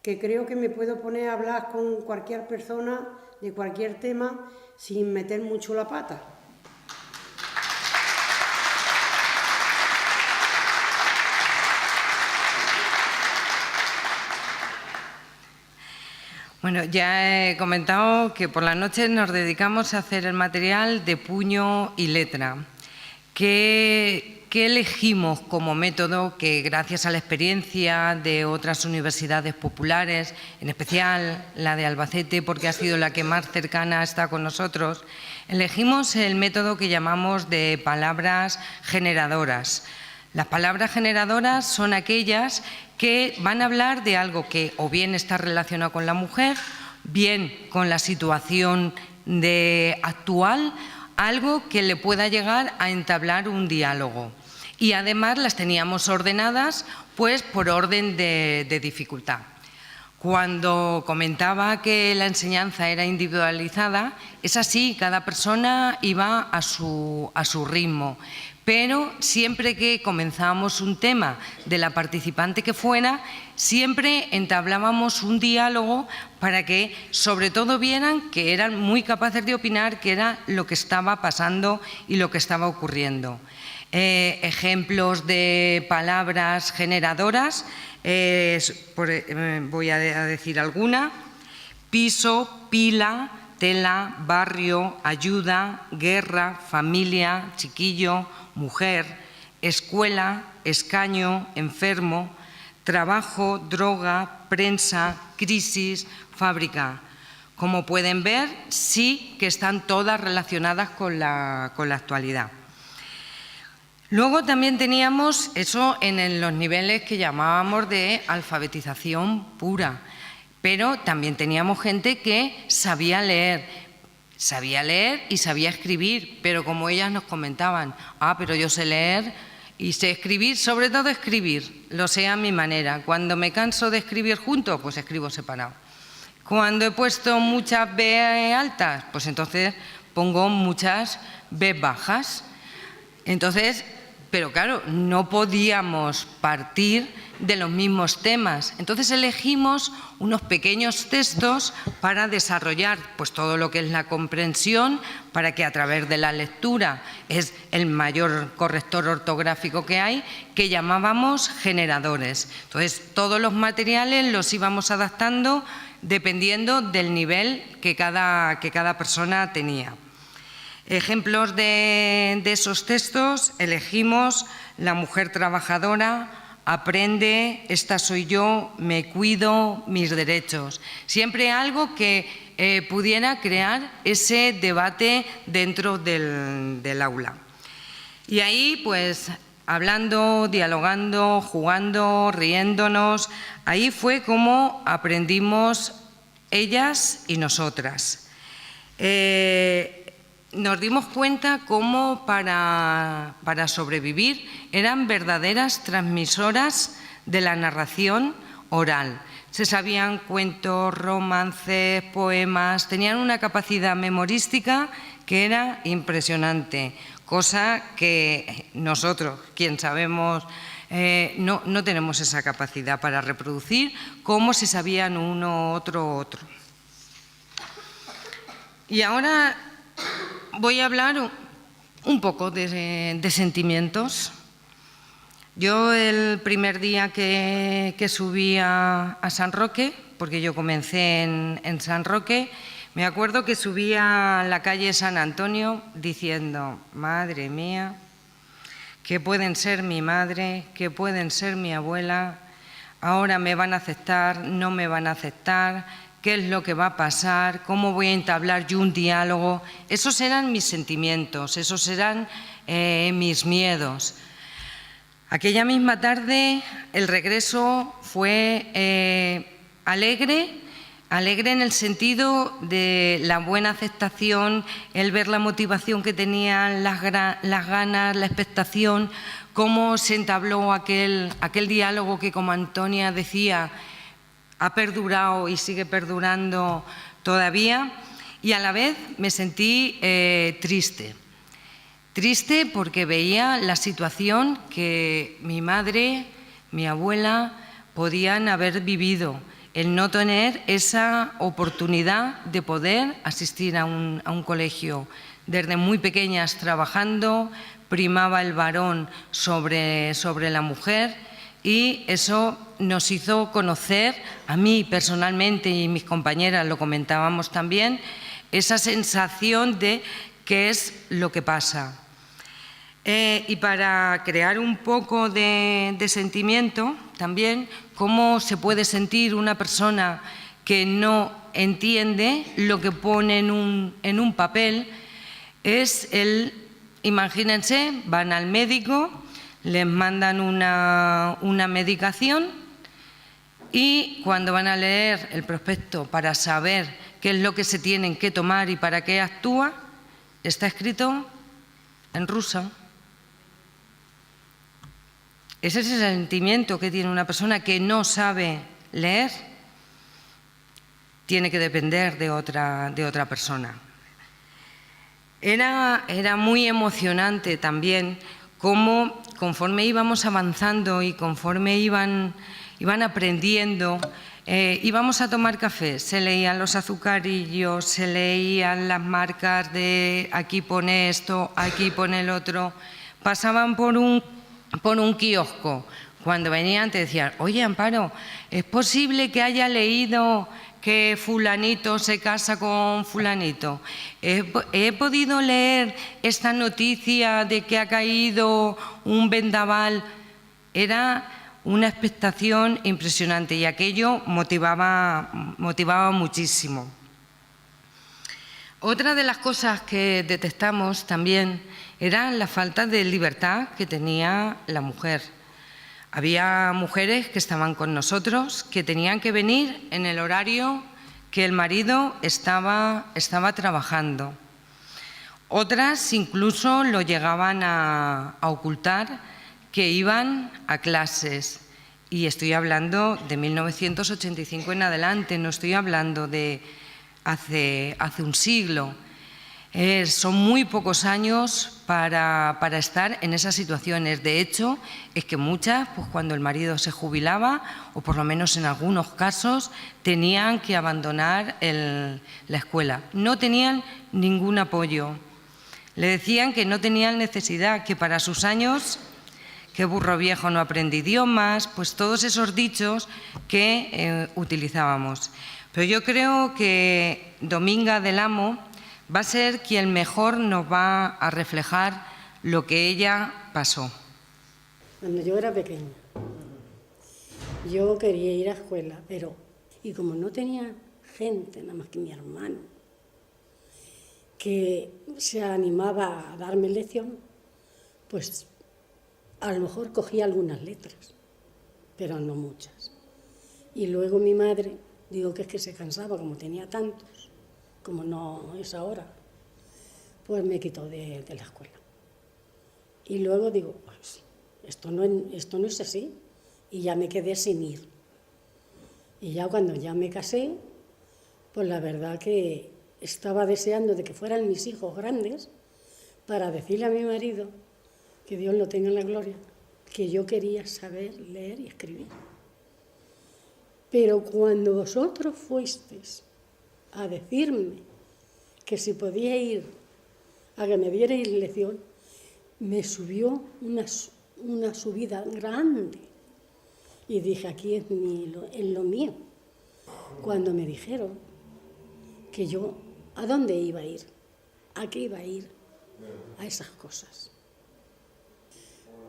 que creo que me puedo poner a hablar con cualquier persona de cualquier tema sin meter mucho la pata. Bueno, ya he comentado que por la noche nos dedicamos a hacer el material de puño y letra. ¿Qué elegimos como método que, gracias a la experiencia de otras universidades populares, en especial la de Albacete, porque ha sido la que más cercana está con nosotros, elegimos el método que llamamos de palabras generadoras? Las palabras generadoras son aquellas que van a hablar de algo que o bien está relacionado con la mujer, bien con la situación actual, algo que le pueda llegar a entablar un diálogo. Y además las teníamos ordenadas pues por orden de dificultad. Cuando comentaba que la enseñanza era individualizada, es así, cada persona iba a su ritmo. Pero siempre que comenzábamos un tema de la participante que fuera, siempre entablábamos un diálogo para que sobre todo vieran que eran muy capaces de opinar qué era lo que estaba pasando y lo que estaba ocurriendo. Ejemplos de palabras generadoras, voy a decir alguna: piso, pila, tela, barrio, ayuda, guerra, familia, chiquillo, mujer, escuela, escaño, enfermo, trabajo, droga, prensa, crisis, fábrica. Como pueden ver, sí que están todas relacionadas con la actualidad. Luego también teníamos eso en los niveles que llamábamos de alfabetización pura, pero también teníamos gente que sabía leer y sabía escribir, pero como ellas nos comentaban, pero yo sé leer y sé escribir, sobre todo escribir, lo sé a mi manera. Cuando me canso de escribir juntos, pues escribo separado. Cuando he puesto muchas B altas, pues entonces pongo muchas B bajas. Entonces, pero claro, no podíamos partir de los mismos temas. Entonces elegimos unos pequeños textos para desarrollar pues todo lo que es la comprensión, para que a través de la lectura, es el mayor corrector ortográfico que hay, que llamábamos generadores. Entonces todos los materiales los íbamos adaptando dependiendo del nivel que cada persona tenía. Ejemplos de esos textos elegimos: La mujer trabajadora, Aprende, Esta soy yo, Me cuido, Mis derechos. Siempre algo que pudiera crear ese debate dentro del aula. Y ahí, pues, hablando, dialogando, jugando, riéndonos, ahí fue como aprendimos ellas y nosotras. Nos dimos cuenta cómo para sobrevivir eran verdaderas transmisoras de la narración oral. Se sabían cuentos, romances, poemas, tenían una capacidad memorística que era impresionante, cosa que nosotros, quien sabemos, no tenemos esa capacidad para reproducir cómo se sabían uno, otro. Y ahora voy a hablar un poco de sentimientos. Yo el primer día que subí a San Roque, porque yo comencé en San Roque, me acuerdo que subí a la calle San Antonio diciendo: madre mía, ¿qué pueden ser mi madre? ¿Qué pueden ser mi abuela? Ahora me van a aceptar, no me van a aceptar. ¿Qué es lo que va a pasar? ¿Cómo voy a entablar yo un diálogo? Esos eran mis sentimientos, esos eran mis miedos. Aquella misma tarde el regreso fue alegre en el sentido de la buena aceptación, el ver la motivación que tenían, las ganas, la expectación, cómo se entabló aquel diálogo que, como Antonia decía, ha perdurado y sigue perdurando todavía. Y a la vez me sentí triste porque veía la situación que mi madre, mi abuela podían haber vivido, el no tener esa oportunidad de poder asistir a un colegio. Desde muy pequeñas trabajando, primaba el varón sobre la mujer. y eso nos hizo conocer, a mí personalmente y mis compañeras lo comentábamos también, esa sensación de qué es lo que pasa. Y para crear un poco de sentimiento también, cómo se puede sentir una persona que no entiende lo que pone en un papel, es imagínense, van al médico, les mandan una medicación y cuando van a leer el prospecto para saber qué es lo que se tienen que tomar y para qué actúa, está escrito en ruso. Ese es el sentimiento que tiene una persona que no sabe leer. Tiene que depender de otra persona. Era muy emocionante también cómo, conforme íbamos avanzando y conforme iban aprendiendo, íbamos a tomar café, se leían los azucarillos, se leían las marcas de aquí pone esto, aquí pone el otro, pasaban por un kiosco. Cuando venían te decían, oye Amparo, ¿es posible que haya leído que fulanito se casa con fulanito? He podido leer esta noticia de que ha caído un vendaval. Era una expectación impresionante y aquello motivaba muchísimo. Otra de las cosas que detectamos también era la falta de libertad que tenía la mujer. Había mujeres que estaban con nosotros que tenían que venir en el horario que el marido estaba trabajando. Otras incluso lo llegaban a ocultar, que iban a clases. Y estoy hablando de 1985 en adelante, no estoy hablando de hace un siglo. Son muy pocos años para estar en esas situaciones. De hecho, es que muchas, pues cuando el marido se jubilaba, o por lo menos en algunos casos, tenían que abandonar la escuela. No tenían ningún apoyo. Le decían que no tenían necesidad, que para sus años, que burro viejo no aprende idiomas, pues todos esos dichos que utilizábamos. Pero yo creo que Dominga del Amo va a ser quien mejor nos va a reflejar lo que ella pasó. Cuando yo era pequeña, yo quería ir a escuela, y como no tenía gente, nada más que mi hermano, que se animaba a darme lección, pues a lo mejor cogía algunas letras, pero no muchas. Y luego mi madre, digo que es que se cansaba, como tenía tantos, como no es ahora, pues me quitó de la escuela. Y luego digo, pues esto no es así, y ya me quedé sin ir. Y ya cuando ya me casé, pues la verdad que estaba deseando de que fueran mis hijos grandes para decirle a mi marido, que Dios lo tenga en la gloria, que yo quería saber leer y escribir. Pero cuando vosotros fuisteis a decirme que si podía ir a que me dierais lección, me subió una subida grande. Y dije, aquí es lo mío. Cuando me dijeron que yo, ¿a dónde iba a ir? ¿A qué iba a ir? A esas cosas.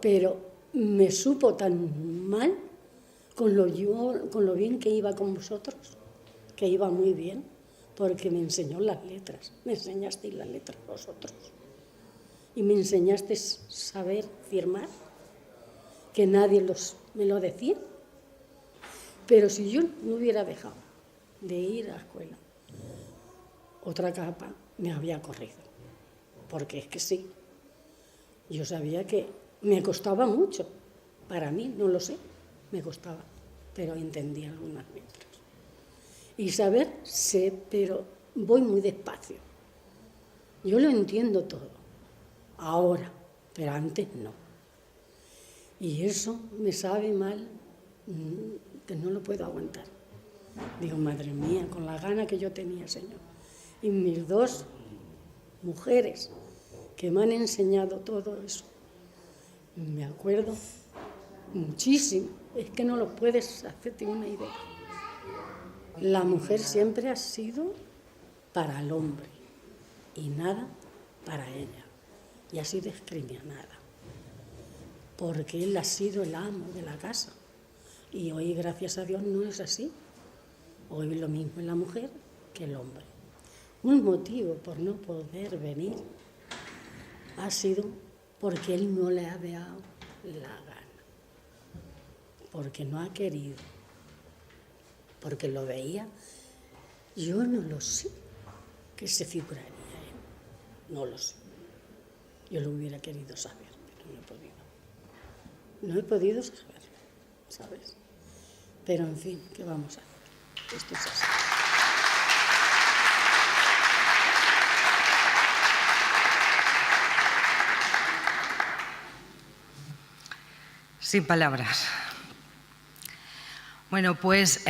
Pero me supo tan mal con lo bien que iba con vosotros, que iba muy bien, porque me enseñó las letras, me enseñasteis las letras vosotros, y me enseñasteis saber firmar, que nadie me lo decía. Pero si yo no hubiera dejado de ir a la escuela, otra capa me había corrido, porque es que sí, yo sabía que me costaba mucho, para mí, no lo sé, me costaba, pero entendía algunas letras. Y saber, sé, pero voy muy despacio. Yo lo entiendo todo, ahora, pero antes no. Y eso me sabe mal, que no lo puedo aguantar. Digo, madre mía, con la gana que yo tenía, Señor. Y mis dos mujeres que me han enseñado todo eso. Me acuerdo muchísimo. Es que no lo puedes hacerte una idea. La mujer siempre ha sido para el hombre y nada para ella. Y ha sido discriminada. Porque él ha sido el amo de la casa. Y hoy, gracias a Dios, no es así. Hoy lo mismo es la mujer que el hombre. Un motivo por no poder venir ha sido porque él no le ha dado la gana, porque no ha querido, porque lo veía. Yo no lo sé qué se figuraría él, no lo sé. Yo lo hubiera querido saber, pero no he podido. No he podido saberlo, ¿sabes? Pero en fin, ¿qué vamos a hacer? Esto es así. Sin palabras. Bueno, pues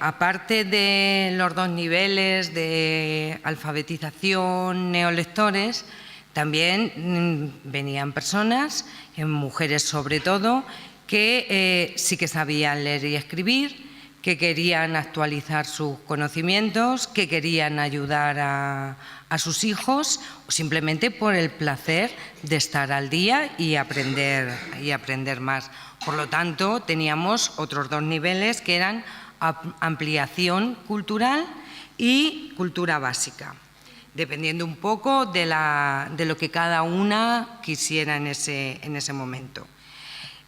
aparte de los 2 niveles de alfabetización, neolectores, también venían personas, mujeres sobre todo, que sí que sabían leer y escribir, que querían actualizar sus conocimientos, que querían ayudar a sus hijos, o simplemente por el placer de estar al día y aprender más. Por lo tanto, teníamos otros 2 niveles que eran ampliación cultural y cultura básica, dependiendo un poco de lo que cada una quisiera en ese momento.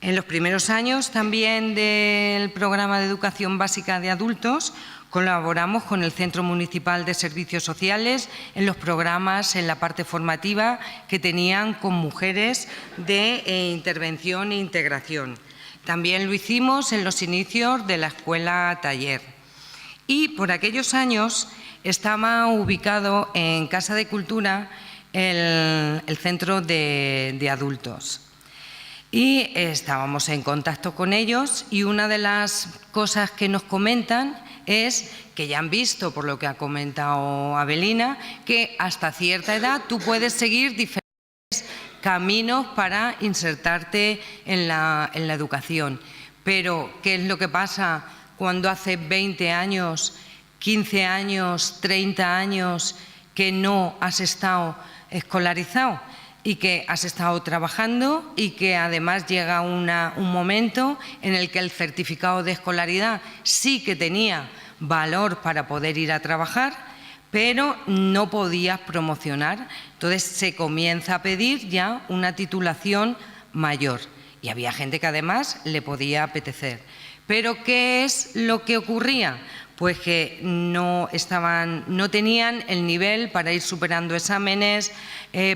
En los primeros años también del programa de educación básica de adultos colaboramos con el Centro Municipal de Servicios Sociales en los programas, en la parte formativa que tenían con mujeres de intervención e integración. También lo hicimos en los inicios de la escuela taller. Y por aquellos años estaba ubicado en Casa de Cultura el centro de adultos. Y estábamos en contacto con ellos y una de las cosas que nos comentan es que ya han visto, por lo que ha comentado Avelina, que hasta cierta edad tú puedes seguir diferentes caminos para insertarte en la educación. Pero, ¿qué es lo que pasa cuando hace 20 años, 15 años, 30 años que no has estado escolarizado y que has estado trabajando y que además llega un momento en el que el certificado de escolaridad sí que tenía valor para poder ir a trabajar, pero no podías promocionar? Entonces se comienza a pedir ya una titulación mayor y había gente que además le podía apetecer. ¿Pero qué es lo que ocurría? Pues que no tenían el nivel para ir superando exámenes,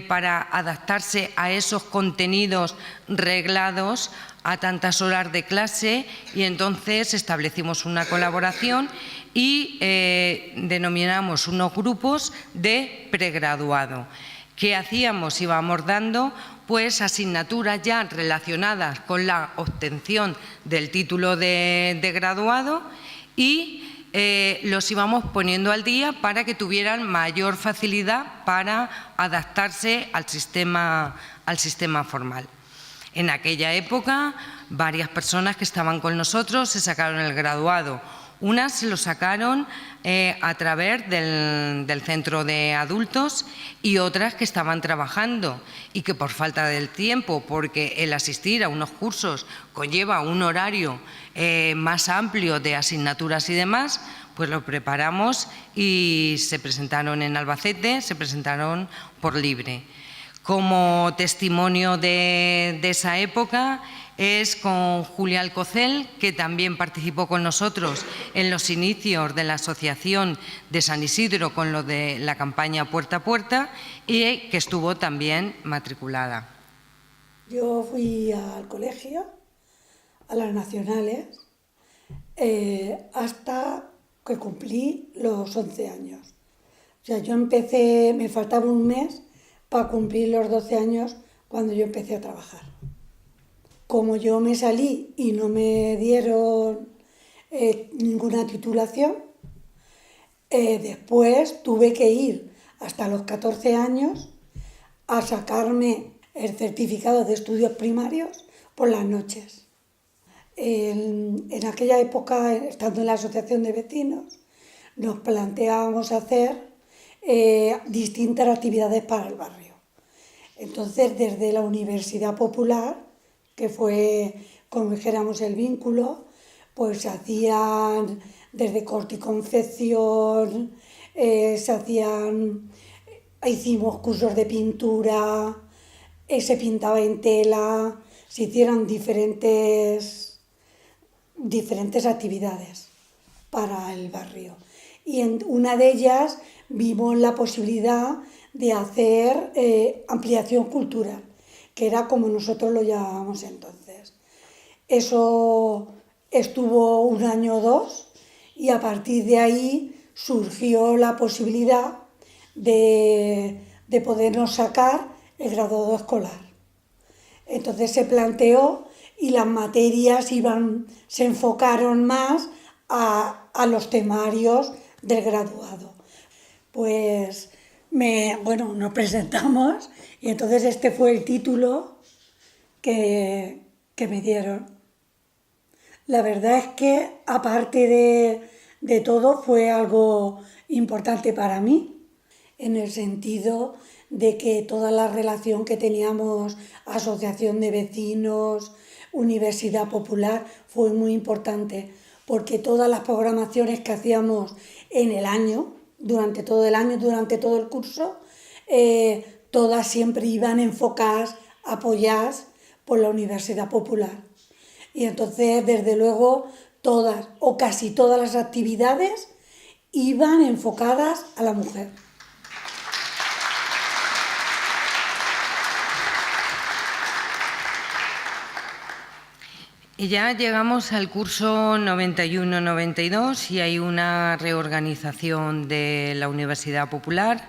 para adaptarse a esos contenidos reglados, a tantas horas de clase, y entonces establecimos una colaboración y denominamos unos grupos de pregraduado. ¿Qué hacíamos? Íbamos dando pues asignaturas ya relacionadas con la obtención del título de graduado y los íbamos poniendo al día para que tuvieran mayor facilidad para adaptarse al sistema formal. En aquella época, varias personas que estaban con nosotros se sacaron el graduado. Unas se lo sacaron a través del centro de adultos y otras que estaban trabajando y que por falta del tiempo, porque el asistir a unos cursos conlleva un horario más amplio de asignaturas y demás, pues lo preparamos y se presentaron en Albacete, se presentaron por libre. Como testimonio de esa época es con Julia Alcocel, que también participó con nosotros en los inicios de la Asociación de San Isidro con lo de la campaña Puerta a Puerta y que estuvo también matriculada. Yo fui al colegio, a las nacionales, hasta que cumplí los 11 años. O sea, yo empecé, me faltaba un mes para cumplir los 12 años cuando yo empecé a trabajar. Como yo me salí y no me dieron ninguna titulación, después tuve que ir hasta los 14 años a sacarme el certificado de estudios primarios por las noches. En aquella época, estando en la asociación de vecinos, nos planteábamos hacer distintas actividades para el barrio. Entonces, desde la Universidad Popular, que fue, como dijéramos, el vínculo, pues se hacían desde corte y confección, hicimos cursos de pintura, se pintaba en tela, se hicieron diferentes actividades para el barrio. Y en una de ellas vimos la posibilidad de hacer ampliación cultural, que era como nosotros lo llamábamos entonces. Eso estuvo un año o dos y a partir de ahí surgió la posibilidad de podernos sacar el graduado escolar. Entonces se planteó y las materias se enfocaron más a los temarios del graduado. Pues nos presentamos y entonces este fue el título que me dieron. La verdad es que, aparte de todo, fue algo importante para mí, en el sentido de que toda la relación que teníamos, asociación de vecinos, Universidad Popular, fue muy importante, porque todas las programaciones que hacíamos en el año, durante todo el curso, todas siempre iban enfocadas, apoyadas por la Universidad Popular. Y entonces, desde luego, todas o casi todas las actividades iban enfocadas a la mujer. Y ya llegamos al curso 91-92 y hay una reorganización de la Universidad Popular.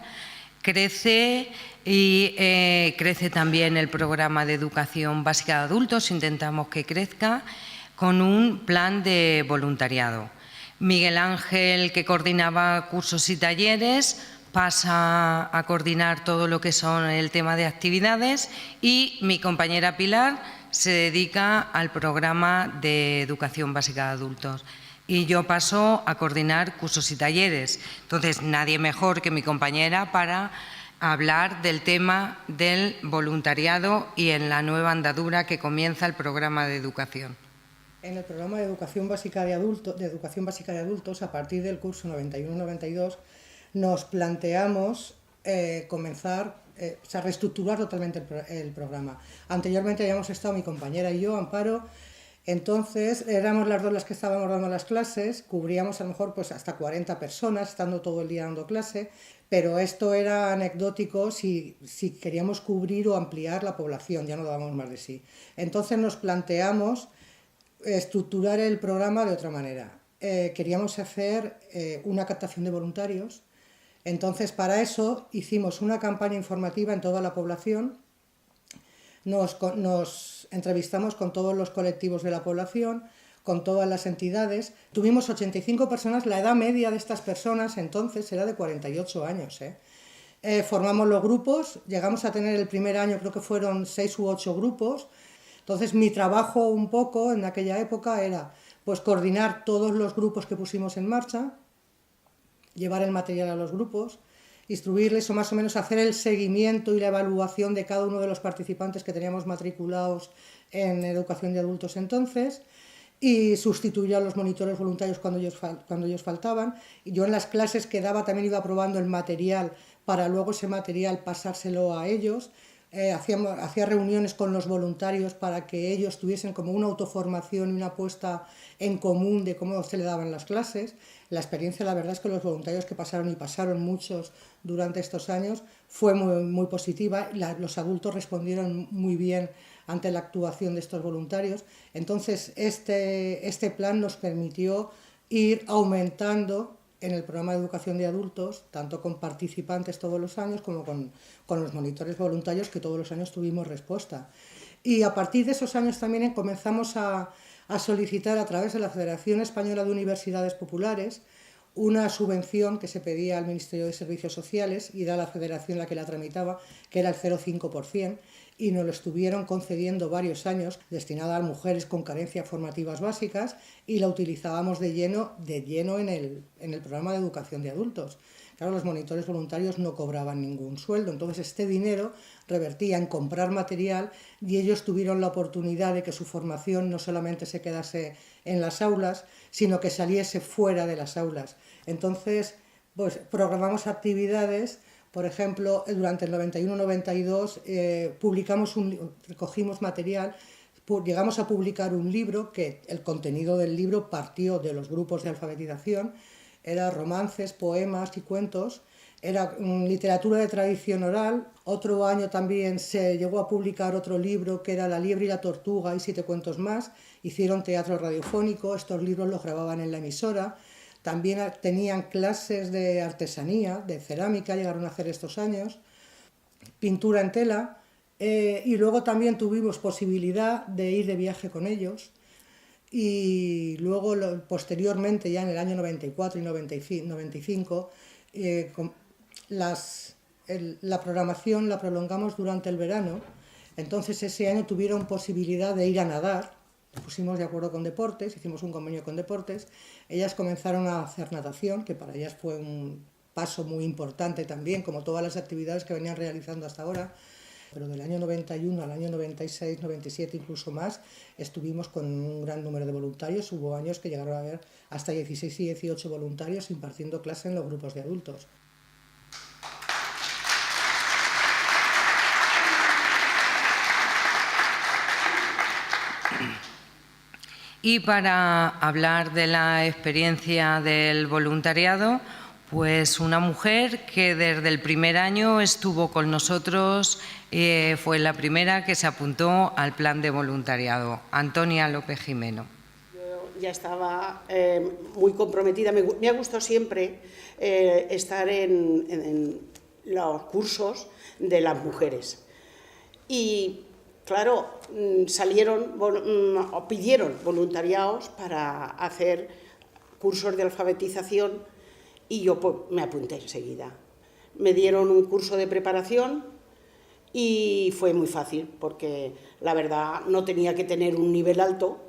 Crece y crece también el programa de educación básica de adultos, intentamos que crezca, con un plan de voluntariado. Miguel Ángel, que coordinaba cursos y talleres, pasa a coordinar todo lo que son el tema de actividades y mi compañera Pilar se dedica al programa de educación básica de adultos y yo paso a coordinar cursos y talleres. Entonces, nadie mejor que mi compañera para hablar del tema del voluntariado y en la nueva andadura que comienza el programa de educación. En el programa de educación básica de adultos, a partir del curso 91-92, nos planteamos reestructurar totalmente el programa. Anteriormente habíamos estado mi compañera y yo, Amparo, entonces éramos las dos las que estábamos dando las clases, cubríamos a lo mejor pues hasta 40 personas, estando todo el día dando clase, pero esto era anecdótico si queríamos cubrir o ampliar la población, ya no dábamos más de sí. Entonces nos planteamos estructurar el programa de otra manera. Queríamos hacer una captación de voluntarios. Entonces, para eso hicimos una campaña informativa en toda la población, nos entrevistamos con todos los colectivos de la población, con todas las entidades. Tuvimos 85 personas, la edad media de estas personas entonces era de 48 años. Formamos los grupos, llegamos a tener el primer año, creo que fueron 6 u 8 grupos. Entonces, mi trabajo un poco en aquella época era pues coordinar todos los grupos que pusimos en marcha, llevar el material a los grupos, instruirles o más o menos hacer el seguimiento y la evaluación de cada uno de los participantes que teníamos matriculados en educación de adultos entonces, y sustituir a los monitores voluntarios cuando ellos faltaban. Y yo en las clases que daba también iba probando el material para luego ese material pasárselo a ellos. Hacía reuniones con los voluntarios para que ellos tuviesen como una autoformación y una puesta en común de cómo se le daban las clases. La experiencia, la verdad es que los voluntarios que pasaron, y pasaron muchos durante estos años, fue muy, muy positiva. Los adultos respondieron muy bien ante la actuación de estos voluntarios. Entonces, este plan nos permitió ir aumentando en el programa de educación de adultos, tanto con participantes todos los años como con los monitores voluntarios, que todos los años tuvimos respuesta. Y a partir de esos años también comenzamos a solicitar a través de la Federación Española de Universidades Populares una subvención que se pedía al Ministerio de Servicios Sociales y era la federación la que la tramitaba, que era el 0,5%, y nos lo estuvieron concediendo varios años, destinada a mujeres con carencias formativas básicas, y la utilizábamos de lleno en el programa de educación de adultos. Claro, los monitores voluntarios no cobraban ningún sueldo, entonces este dinero revertía en comprar material y ellos tuvieron la oportunidad de que su formación no solamente se quedase en las aulas, sino que saliese fuera de las aulas. Entonces, pues programamos actividades. Por ejemplo, durante el 91-92 recogimos material, llegamos a publicar un libro que el contenido del libro partió de los grupos de alfabetización, era romances, poemas y cuentos, era literatura de tradición oral. Otro año también se llegó a publicar otro libro que era La liebre y la tortuga y 7 cuentos más, hicieron teatro radiofónico, estos libros los grababan en la emisora. También tenían clases de artesanía, de cerámica, llegaron a hacer estos años, pintura en tela, y luego también tuvimos posibilidad de ir de viaje con ellos. Y luego, posteriormente, ya en el año 94 y 95, la programación la prolongamos durante el verano. Entonces ese año tuvieron posibilidad de ir a nadar. Nos pusimos de acuerdo con Deportes, hicimos un convenio con Deportes. Ellas comenzaron a hacer natación, que para ellas fue un paso muy importante también, como todas las actividades que venían realizando hasta ahora. Pero del año 91 al año 96, 97, incluso más, estuvimos con un gran número de voluntarios. Hubo años que llegaron a haber hasta 16 y 18 voluntarios impartiendo clase en los grupos de adultos. Y para hablar de la experiencia del voluntariado, pues una mujer que desde el primer año estuvo con nosotros, fue la primera que se apuntó al plan de voluntariado, Antonia López Jimeno. Yo ya estaba muy comprometida, me ha gustado siempre estar en los cursos de las mujeres. Y claro, pidieron voluntariados para hacer cursos de alfabetización y yo pues, me apunté enseguida. Me dieron un curso de preparación y fue muy fácil porque la verdad no tenía que tener un nivel alto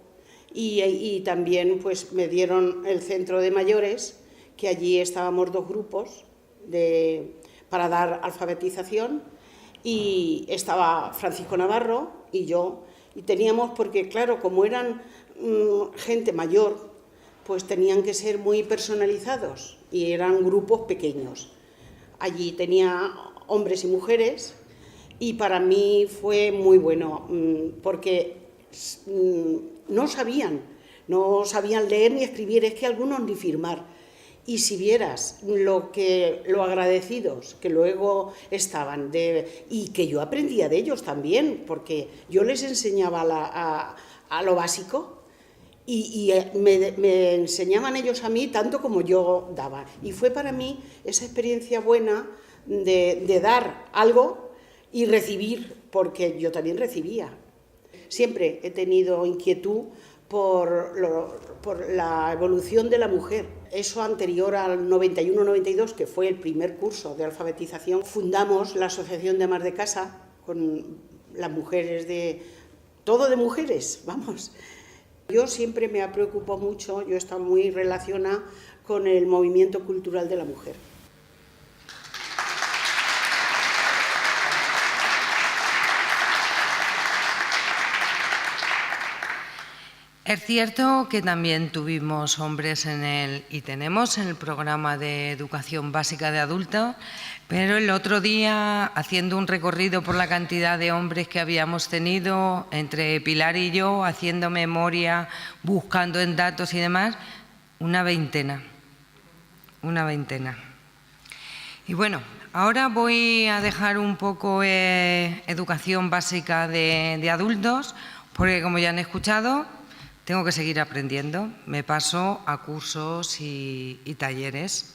y también pues, me dieron el centro de mayores, que allí estábamos 2 grupos para dar alfabetización, y estaba Francisco Navarro y yo, y teníamos, porque claro, como eran gente mayor, pues tenían que ser muy personalizados y eran grupos pequeños. Allí tenía hombres y mujeres y para mí fue muy bueno porque no sabían leer ni escribir, es que algunos ni firmar. Y si vieras lo agradecidos que luego estaban, y que yo aprendía de ellos también, porque yo les enseñaba a lo básico y me enseñaban ellos a mí tanto como yo daba. Y fue para mí esa experiencia buena de dar algo y recibir, porque yo también recibía. Siempre he tenido inquietud por la evolución de la mujer. Eso anterior al 91-92, que fue el primer curso de alfabetización, fundamos la Asociación de Amas de Casa con las mujeres todo de mujeres, vamos. Yo siempre me ha preocupado mucho, yo he estado muy relacionada con el movimiento cultural de la mujer. Es cierto que también tuvimos hombres y tenemos en el programa de educación básica de adultos, pero el otro día, haciendo un recorrido por la cantidad de hombres que habíamos tenido, entre Pilar y yo, haciendo memoria, buscando en datos y demás, una veintena. Y bueno, ahora voy a dejar un poco educación básica de adultos, porque como ya han escuchado, tengo que seguir aprendiendo, me paso a cursos y talleres.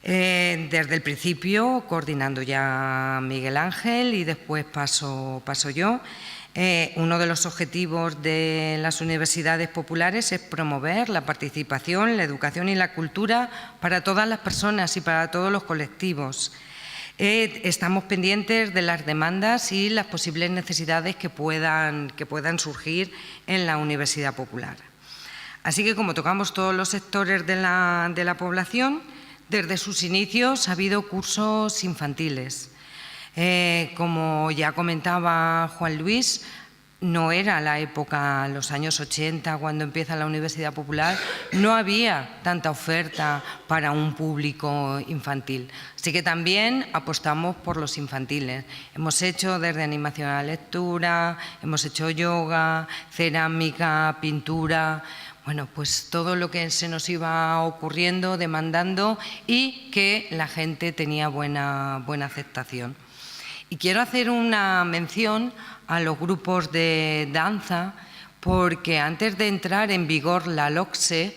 Desde el principio, coordinando ya Miguel Ángel y después paso yo. Uno de los objetivos de las universidades populares es promover la participación, la educación y la cultura para todas las personas y para todos los colectivos. Estamos pendientes de las demandas y las posibles necesidades que puedan surgir en la Universidad Popular. Así que, como tocamos todos los sectores de la población, desde sus inicios ha habido cursos infantiles. Como ya comentaba Juan Luis, no era la época, los años 80, cuando empieza la Universidad Popular, no había tanta oferta para un público infantil. Así que también apostamos por los infantiles. Hemos hecho desde animación a la lectura, hemos hecho yoga, cerámica, pintura. Bueno, pues todo lo que se nos iba ocurriendo, demandando, y que la gente tenía buena aceptación. Y quiero hacer una mención a los grupos de danza, porque antes de entrar en vigor la LOCSE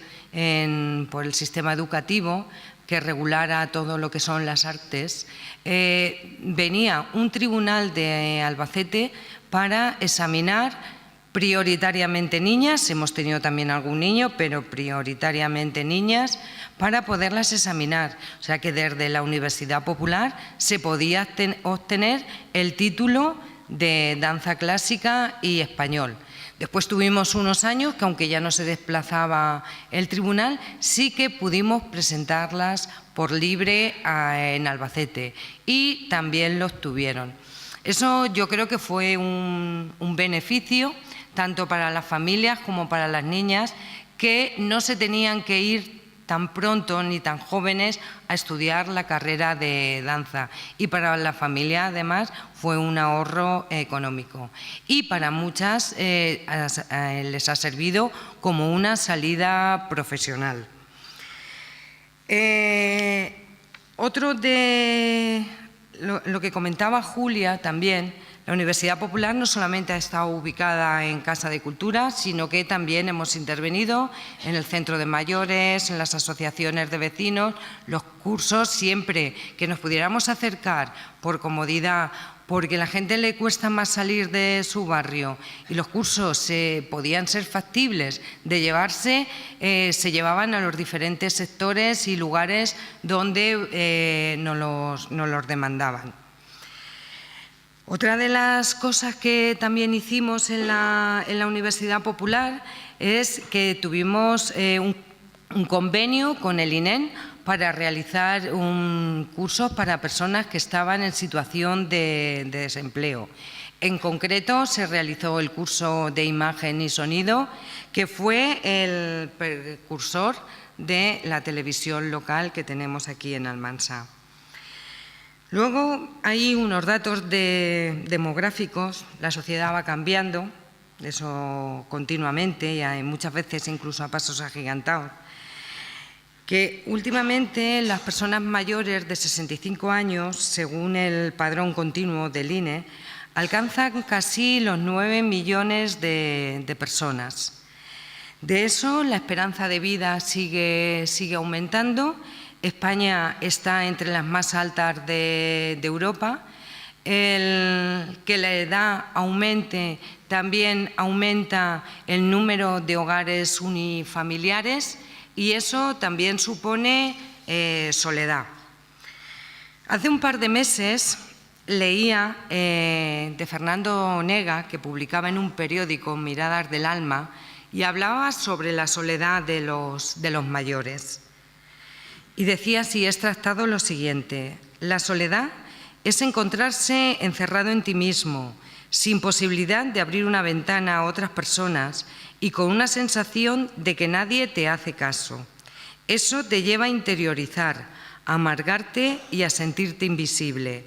por el sistema educativo que regulara todo lo que son las artes, venía un tribunal de Albacete para examinar prioritariamente niñas, hemos tenido también algún niño, pero prioritariamente niñas, para poderlas examinar. O sea que desde la Universidad Popular se podía obtener el título de danza clásica y español. Después tuvimos unos años que, aunque ya no se desplazaba el tribunal, sí que pudimos presentarlas por libre en Albacete, y también lo obtuvieron. Eso yo creo que fue un beneficio tanto para las familias como para las niñas, que no se tenían que ir tan pronto ni tan jóvenes a estudiar la carrera de danza, y para la familia además fue un ahorro económico, y para muchas les ha servido como una salida profesional. Otro de lo que comentaba Julia también, la Universidad Popular no solamente ha estado ubicada en Casa de Cultura, sino que también hemos intervenido en el centro de mayores, en las asociaciones de vecinos, los cursos, siempre que nos pudiéramos acercar por comodidad, porque a la gente le cuesta más salir de su barrio, y los cursos podían ser factibles de llevarse, se llevaban a los diferentes sectores y lugares donde nos los demandaban. Otra de las cosas que también hicimos en la Universidad Popular es que tuvimos un convenio con el INEN para realizar un curso para personas que estaban en situación de desempleo. En concreto, se realizó el curso de imagen y sonido, que fue el precursor de la televisión local que tenemos aquí en Almansa. Luego hay unos datos demográficos. La sociedad va cambiando, eso continuamente, y hay muchas veces incluso a pasos agigantados, que últimamente las personas mayores de 65 años, según el padrón continuo del INE, alcanzan casi los 9 millones de personas. De eso, la esperanza de vida sigue aumentando. España está entre las más altas de Europa. El que la edad aumente también aumenta el número de hogares unifamiliares, y eso también supone soledad. Hace un par de meses leía de Fernando Onega, que publicaba en un periódico, Miradas del Alma, y hablaba sobre la soledad de los mayores. Y decía así, he extractado lo siguiente: la soledad es encontrarse encerrado en ti mismo, sin posibilidad de abrir una ventana a otras personas y con una sensación de que nadie te hace caso. Eso te lleva a interiorizar, a amargarte y a sentirte invisible.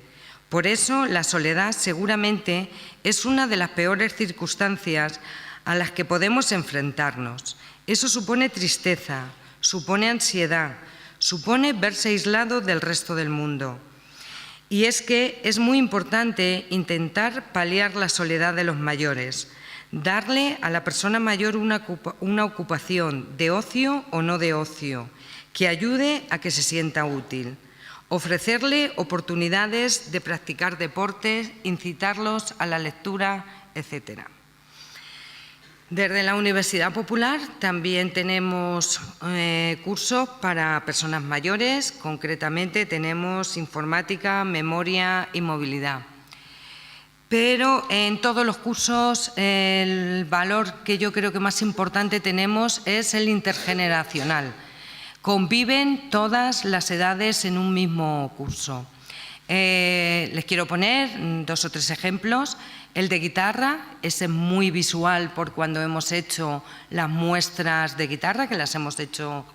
Por eso, la soledad seguramente es una de las peores circunstancias a las que podemos enfrentarnos. Eso supone tristeza, supone ansiedad, supone verse aislado del resto del mundo. Y es que es muy importante intentar paliar la soledad de los mayores, darle a la persona mayor una ocupación de ocio o no de ocio, que ayude a que se sienta útil, ofrecerle oportunidades de practicar deportes, incitarlos a la lectura etcétera. Desde la Universidad Popular también tenemos cursos para personas mayores, concretamente tenemos informática, memoria y movilidad. Pero en todos los cursos el valor que yo creo que más importante tenemos es el intergeneracional. Conviven todas las edades en un mismo curso. Les quiero poner 2 o 3 ejemplos. El de guitarra, ese es muy visual por cuando hemos hecho las muestras de guitarra, que las hemos hecho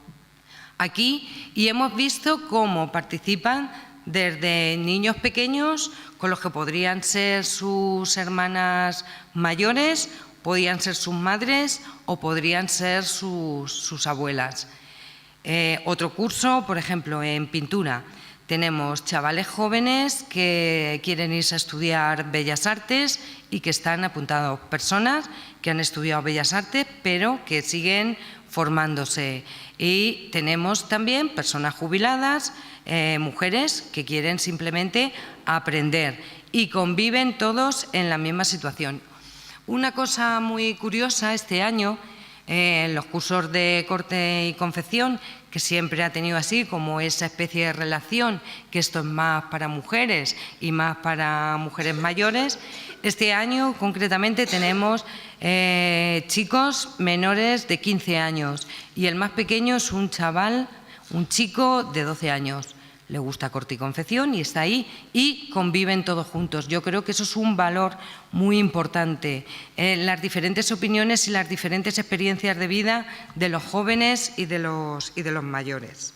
aquí, y hemos visto cómo participan desde niños pequeños, con los que podrían ser sus hermanas mayores, podrían ser sus madres o podrían ser sus abuelas. Otro curso, por ejemplo, en pintura. Tenemos chavales jóvenes que quieren irse a estudiar Bellas Artes y que están apuntados, personas que han estudiado Bellas Artes pero que siguen formándose. Y tenemos también personas jubiladas, mujeres que quieren simplemente aprender y conviven todos en la misma situación. Una cosa muy curiosa este año, en los cursos de corte y confección, que siempre ha tenido así como esa especie de relación, que esto es más para mujeres y más para mujeres mayores. Este año concretamente tenemos chicos menores de 15 años y el más pequeño es un chaval, un chico de 12 años. Le gusta corte y confección y está ahí y conviven todos juntos. Yo creo que eso es un valor muy importante. Las diferentes opiniones y las diferentes experiencias de vida de los jóvenes y de los mayores.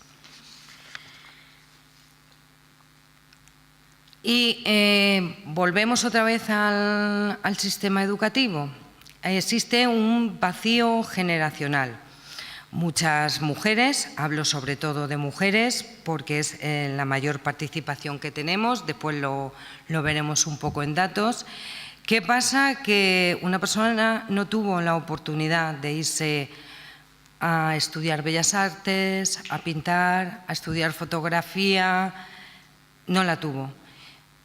Y volvemos otra vez al sistema educativo. Existe un vacío generacional. Muchas mujeres, hablo sobre todo de mujeres porque es la mayor participación que tenemos, después lo veremos un poco en datos. ¿Qué pasa? Que una persona no tuvo la oportunidad de irse a estudiar Bellas Artes, a pintar, a estudiar fotografía, no la tuvo.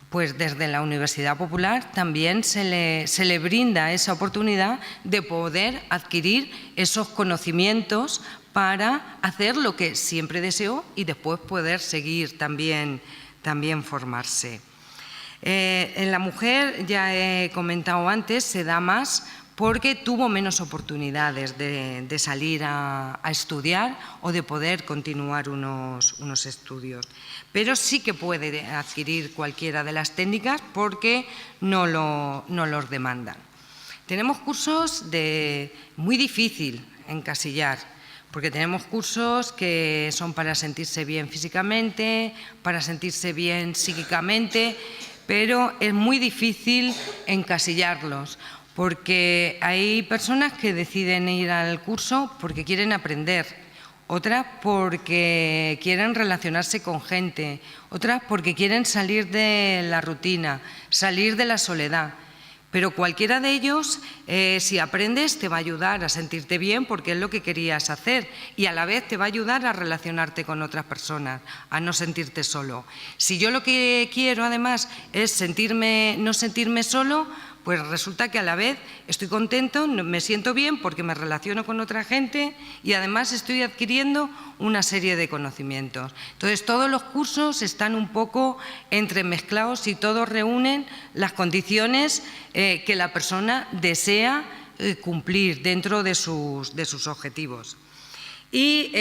Pues desde la Universidad Popular también se le brinda esa oportunidad de poder adquirir esos conocimientos para hacer lo que siempre deseó y después poder seguir también formarse. En la mujer, ya he comentado antes, se da más porque tuvo menos oportunidades de salir a estudiar o de poder continuar unos estudios. Pero sí que puede adquirir cualquiera de las técnicas porque no los demandan. Tenemos cursos muy difícil encasillar, porque tenemos cursos que son para sentirse bien físicamente, para sentirse bien psíquicamente, pero es muy difícil encasillarlos, porque hay personas que deciden ir al curso porque quieren aprender, otras porque quieren relacionarse con gente, otras porque quieren salir de la rutina, salir de la soledad. Pero cualquiera de ellos, si aprendes, te va a ayudar a sentirte bien porque es lo que querías hacer y a la vez te va a ayudar a relacionarte con otras personas, a no sentirte solo. Si yo lo que quiero además es no sentirme solo, pues resulta que a la vez estoy contento, me siento bien porque me relaciono con otra gente y además estoy adquiriendo una serie de conocimientos. Entonces, todos los cursos están un poco entremezclados y todos reúnen las condiciones que la persona desea cumplir dentro de sus objetivos. Y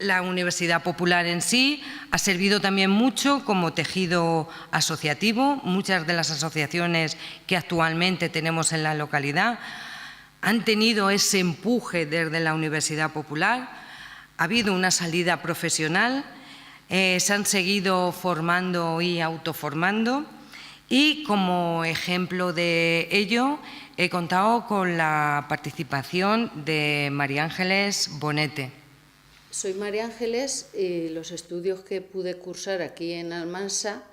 la Universidad Popular en sí ha servido también mucho como tejido asociativo. Muchas de las asociaciones que actualmente tenemos en la localidad han tenido ese empuje desde la Universidad Popular. Ha habido una salida profesional, se han seguido formando y autoformando y como ejemplo de ello he contado con la participación de María Ángeles Bonete. Soy María Ángeles y los estudios que pude cursar aquí en Almansa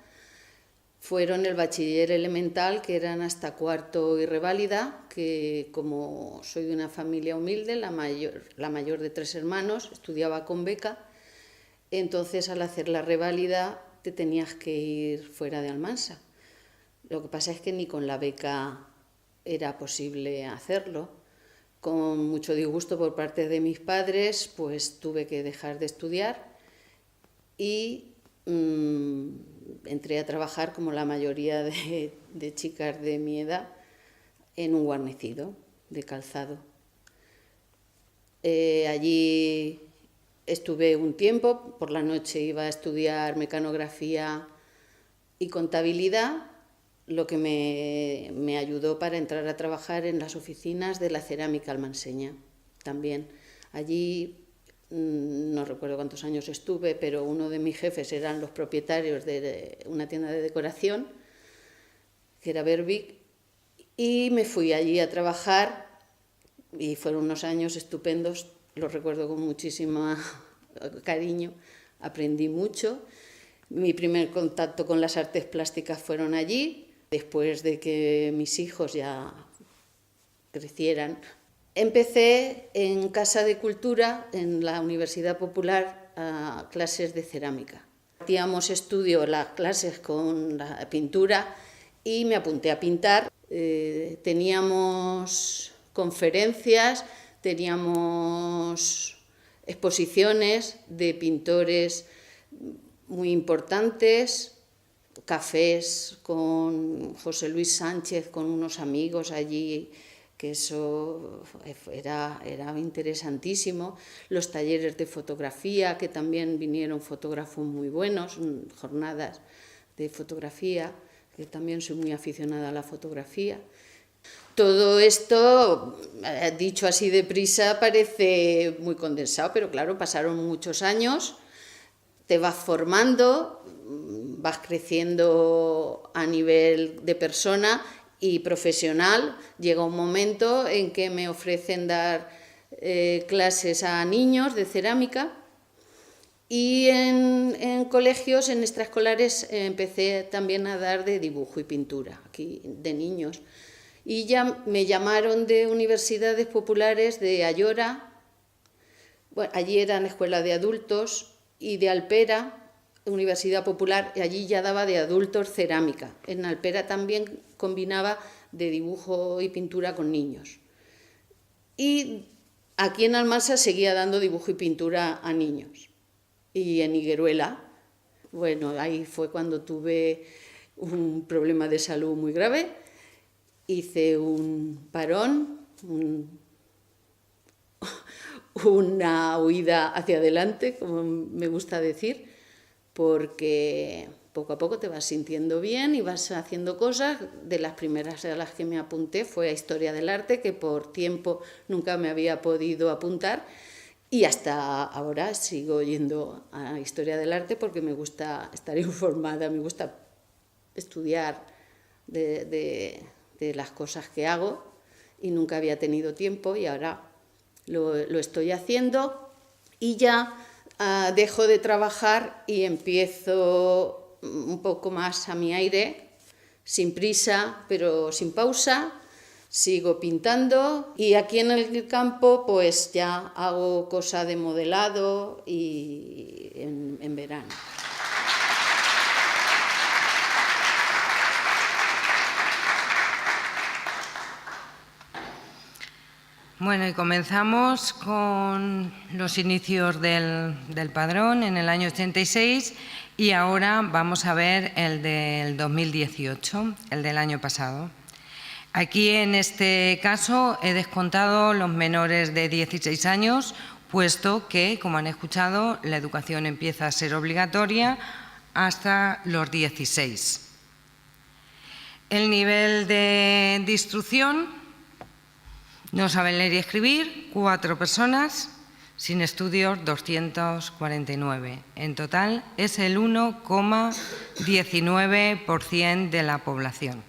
fueron el bachiller elemental, que eran hasta cuarto y reválida, que como soy de una familia humilde, la mayor de 3 hermanos, estudiaba con beca, entonces al hacer la reválida te tenías que ir fuera de Almansa. Lo que pasa es que ni con la beca era posible hacerlo. Con mucho disgusto por parte de mis padres, pues tuve que dejar de estudiar y entré a trabajar, como la mayoría de chicas de mi edad, en un guarnecido de calzado. Allí estuve un tiempo, por la noche iba a estudiar mecanografía y contabilidad, lo que me ayudó para entrar a trabajar en las oficinas de la cerámica almanseña también. Allí no recuerdo cuántos años estuve, pero uno de mis jefes eran los propietarios de una tienda de decoración, que era Berbic, y me fui allí a trabajar y fueron unos años estupendos, los recuerdo con muchísimo cariño, aprendí mucho. Mi primer contacto con las artes plásticas fueron allí, después de que mis hijos ya crecieran. Empecé en Casa de Cultura, en la Universidad Popular, a clases de cerámica. Hacíamos las clases con la pintura y me apunté a pintar. Teníamos conferencias, teníamos exposiciones de pintores muy importantes, cafés con José Luis Sánchez, con unos amigos allí, que eso era interesantísimo. Los talleres de fotografía, que también vinieron fotógrafos muy buenos, jornadas de fotografía, que también soy muy aficionada a la fotografía. Todo esto, dicho así deprisa, parece muy condensado, pero claro, pasaron muchos años, te vas formando, vas creciendo a nivel de persona y profesional. Llega un momento en que me ofrecen dar clases a niños de cerámica y en colegios, en extraescolares, empecé también a dar de dibujo y pintura, aquí de niños. Y ya me llamaron de universidades populares de Ayora, bueno, allí eran escuela de adultos, y de Alpera, Universidad Popular, y allí ya daba de adultos cerámica. En Alpera también combinaba de dibujo y pintura con niños. Y aquí en Almansa seguía dando dibujo y pintura a niños. Y en Higueruela, bueno, ahí fue cuando tuve un problema de salud muy grave. Hice un parón, una huida hacia adelante, como me gusta decir, porque poco a poco te vas sintiendo bien y vas haciendo cosas. De las primeras a las que me apunté fue a Historia del Arte, que por tiempo nunca me había podido apuntar, y hasta ahora sigo yendo a Historia del Arte porque me gusta estar informada, me gusta estudiar de las cosas que hago, y nunca había tenido tiempo y ahora lo estoy haciendo, y ya dejo de trabajar y empiezo un poco más a mi aire, sin prisa pero sin pausa. Sigo pintando y aquí en el campo pues ya hago cosa de modelado y en verano. Bueno, y comenzamos con los inicios del padrón en el año 86 y ahora vamos a ver el del 2018, el del año pasado. Aquí en este caso he descontado los menores de 16 años, puesto que, como han escuchado, la educación empieza a ser obligatoria hasta los 16. El nivel de instrucción: no saben leer y escribir, 4 personas, sin estudios 249. En total es el 1,19% de la población.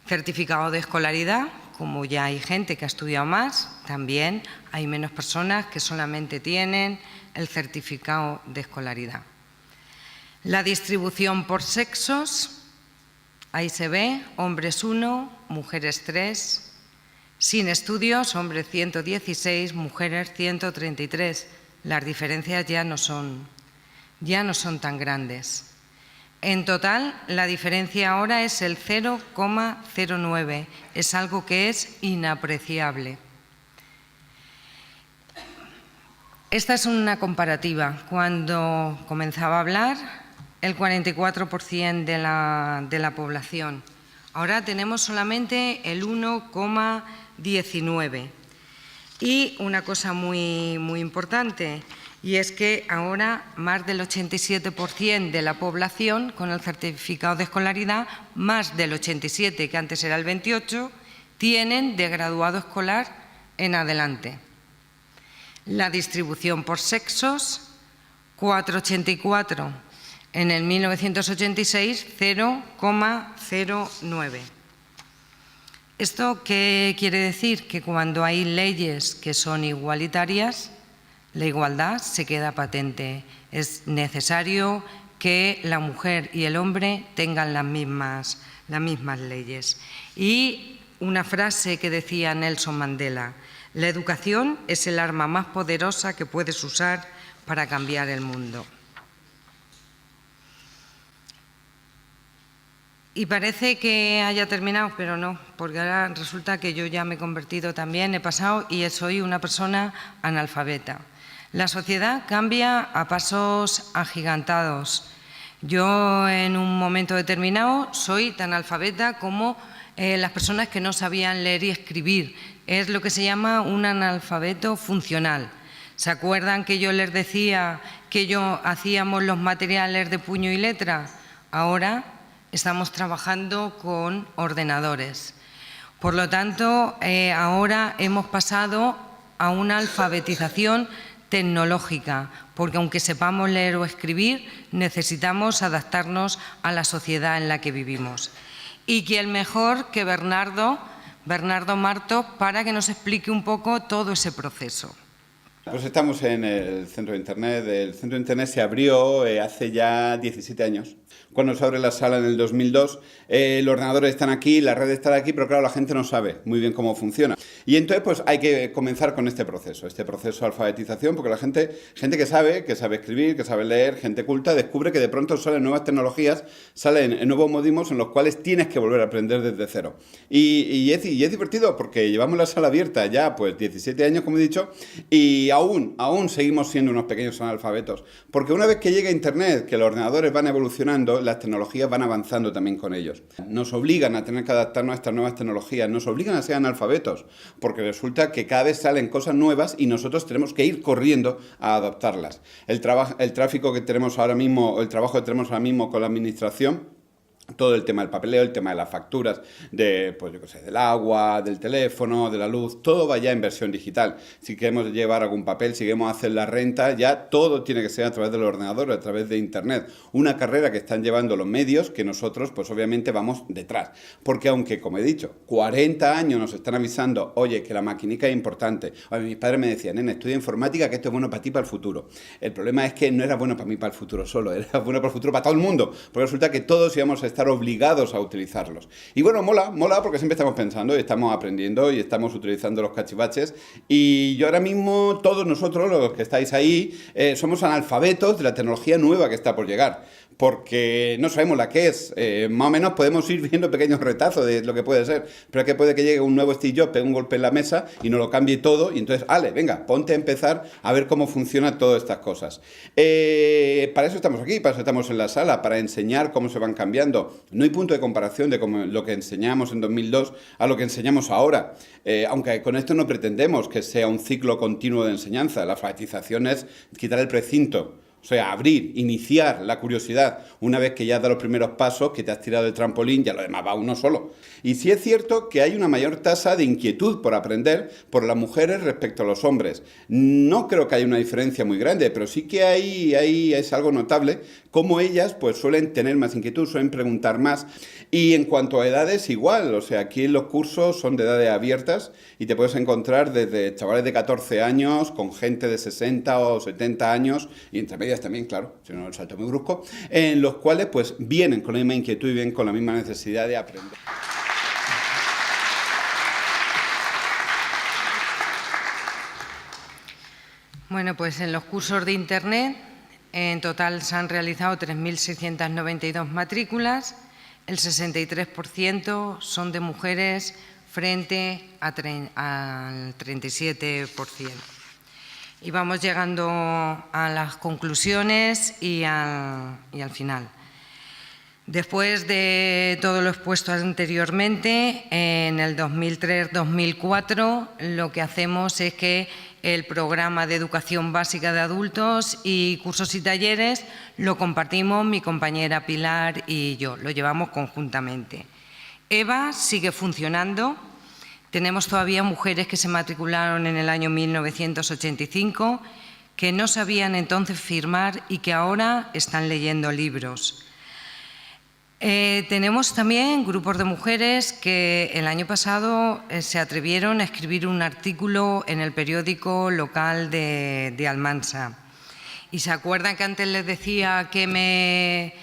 Certificado de escolaridad: como ya hay gente que ha estudiado más, también hay menos personas que solamente tienen el certificado de escolaridad. La distribución por sexos, ahí se ve: hombres 1, mujeres 3. Sin estudios, hombres 116, mujeres 133. Las diferencias ya no son tan grandes. En total, la diferencia ahora es el 0,09. Es algo que es inapreciable. Esta es una comparativa. Cuando comenzaba a hablar, el 44% de la población. Ahora tenemos solamente el 1,19. Y una cosa muy importante, y es que ahora más del 87% de la población con el certificado de escolaridad, más del 87%, que antes era el 28%, tienen de graduado escolar en adelante. La distribución por sexos, 4,84. En el 1986, 0,09. ¿Esto qué quiere decir? Que cuando hay leyes que son igualitarias, la igualdad se queda patente. Es necesario que la mujer y el hombre tengan las mismas leyes. Y una frase que decía Nelson Mandela: la educación es el arma más poderosa que puedes usar para cambiar el mundo. Y parece que haya terminado, pero no, porque ahora resulta que yo ya me he convertido también, he pasado y soy una persona analfabeta. La sociedad cambia a pasos agigantados. Yo en un momento determinado soy tan analfabeta como las personas que no sabían leer y escribir. Es lo que se llama un analfabeto funcional. ¿Se acuerdan que yo les decía que hacíamos los materiales de puño y letra? Ahora estamos trabajando con ordenadores. Por lo tanto, ahora hemos pasado a una alfabetización tecnológica, porque aunque sepamos leer o escribir, necesitamos adaptarnos a la sociedad en la que vivimos. Y quién mejor que Bernardo Martos para que nos explique un poco todo ese proceso. Pues estamos en el centro de Internet. El centro de Internet se abrió hace ya 17 años. Cuando se abre la sala en el 2002, los ordenadores están aquí, la red está aquí, pero claro, la gente no sabe muy bien cómo funciona. Y entonces pues hay que comenzar con este proceso de alfabetización, porque la gente que sabe escribir, que sabe leer, gente culta, descubre que de pronto salen nuevas tecnologías, salen nuevos modismos en los cuales tienes que volver a aprender desde cero. Y es divertido porque llevamos la sala abierta ya pues 17 años, como he dicho, y aún seguimos siendo unos pequeños analfabetos. Porque una vez que llega Internet, que los ordenadores van evolucionando, las tecnologías van avanzando también con ellos. Nos obligan a tener que adaptarnos a estas nuevas tecnologías, nos obligan a ser analfabetos, porque resulta que cada vez salen cosas nuevas y nosotros tenemos que ir corriendo a adaptarlas. El tráfico que tenemos ahora mismo, el trabajo que tenemos ahora mismo con la administración, todo el tema del papeleo, el tema de las facturas, del agua, del teléfono, de la luz, todo va ya en versión digital. Si queremos llevar algún papel, si queremos hacer la renta, ya todo tiene que ser a través del ordenador, a través de Internet. Una carrera que están llevando los medios que nosotros, pues obviamente vamos detrás. Porque aunque, como he dicho, 40 años nos están avisando, oye, que la maquinica es importante. Oye, mis padres me decían, nene, estudia informática, que esto es bueno para ti, para el futuro. El problema es que no era bueno para mí, para el futuro solo, era bueno para el futuro, para todo el mundo. Porque resulta que todos íbamos a estar obligados a utilizarlos. Y bueno, mola porque siempre estamos pensando y estamos aprendiendo y estamos utilizando los cachivaches. Y yo ahora mismo, todos nosotros, los que estáis ahí, somos analfabetos de la tecnología nueva que está por llegar. Porque no sabemos la que es. Más o menos podemos ir viendo pequeños retazos de lo que puede ser. Pero es que puede que llegue un nuevo Steve Jobs, pegue un golpe en la mesa y nos lo cambie todo. Y entonces, venga, ponte a empezar a ver cómo funcionan todas estas cosas. Para eso estamos aquí, para eso estamos en la sala, para enseñar cómo se van cambiando. No hay punto de comparación de lo que enseñamos en 2002 a lo que enseñamos ahora. Aunque con esto no pretendemos que sea un ciclo continuo de enseñanza. La alfabetización es quitar el precinto. O sea, abrir, iniciar la curiosidad. Una vez que ya has dado los primeros pasos, que te has tirado del trampolín, ya lo demás va uno solo. Y sí es cierto que hay una mayor tasa de inquietud por aprender por las mujeres respecto a los hombres. No creo que haya una diferencia muy grande, pero sí que ahí es algo notable, como ellas pues suelen tener más inquietud, suelen preguntar más. Y en cuanto a edades, igual. O sea, aquí los cursos son de edades abiertas y te puedes encontrar desde chavales de 14 años con gente de 60 o 70 años y entre medias también, claro, si no el salto muy brusco, en los cuales pues vienen con la misma inquietud y vienen con la misma necesidad de aprender. Bueno, pues en los cursos de Internet En total se han realizado 3.692 matrículas, el 63% son de mujeres frente al 37%. Y vamos llegando a las conclusiones y al final. Después de todo lo expuesto anteriormente, en el 2003-2004 lo que hacemos es que el programa de educación básica de adultos y cursos y talleres lo compartimos mi compañera Pilar y yo, lo llevamos conjuntamente. EVA sigue funcionando, tenemos todavía mujeres que se matricularon en el año 1985 que no sabían entonces firmar y que ahora están leyendo libros. Tenemos también grupos de mujeres que el año pasado se atrevieron a escribir un artículo en el periódico local de Almansa. ¿Y se acuerdan que antes les decía que me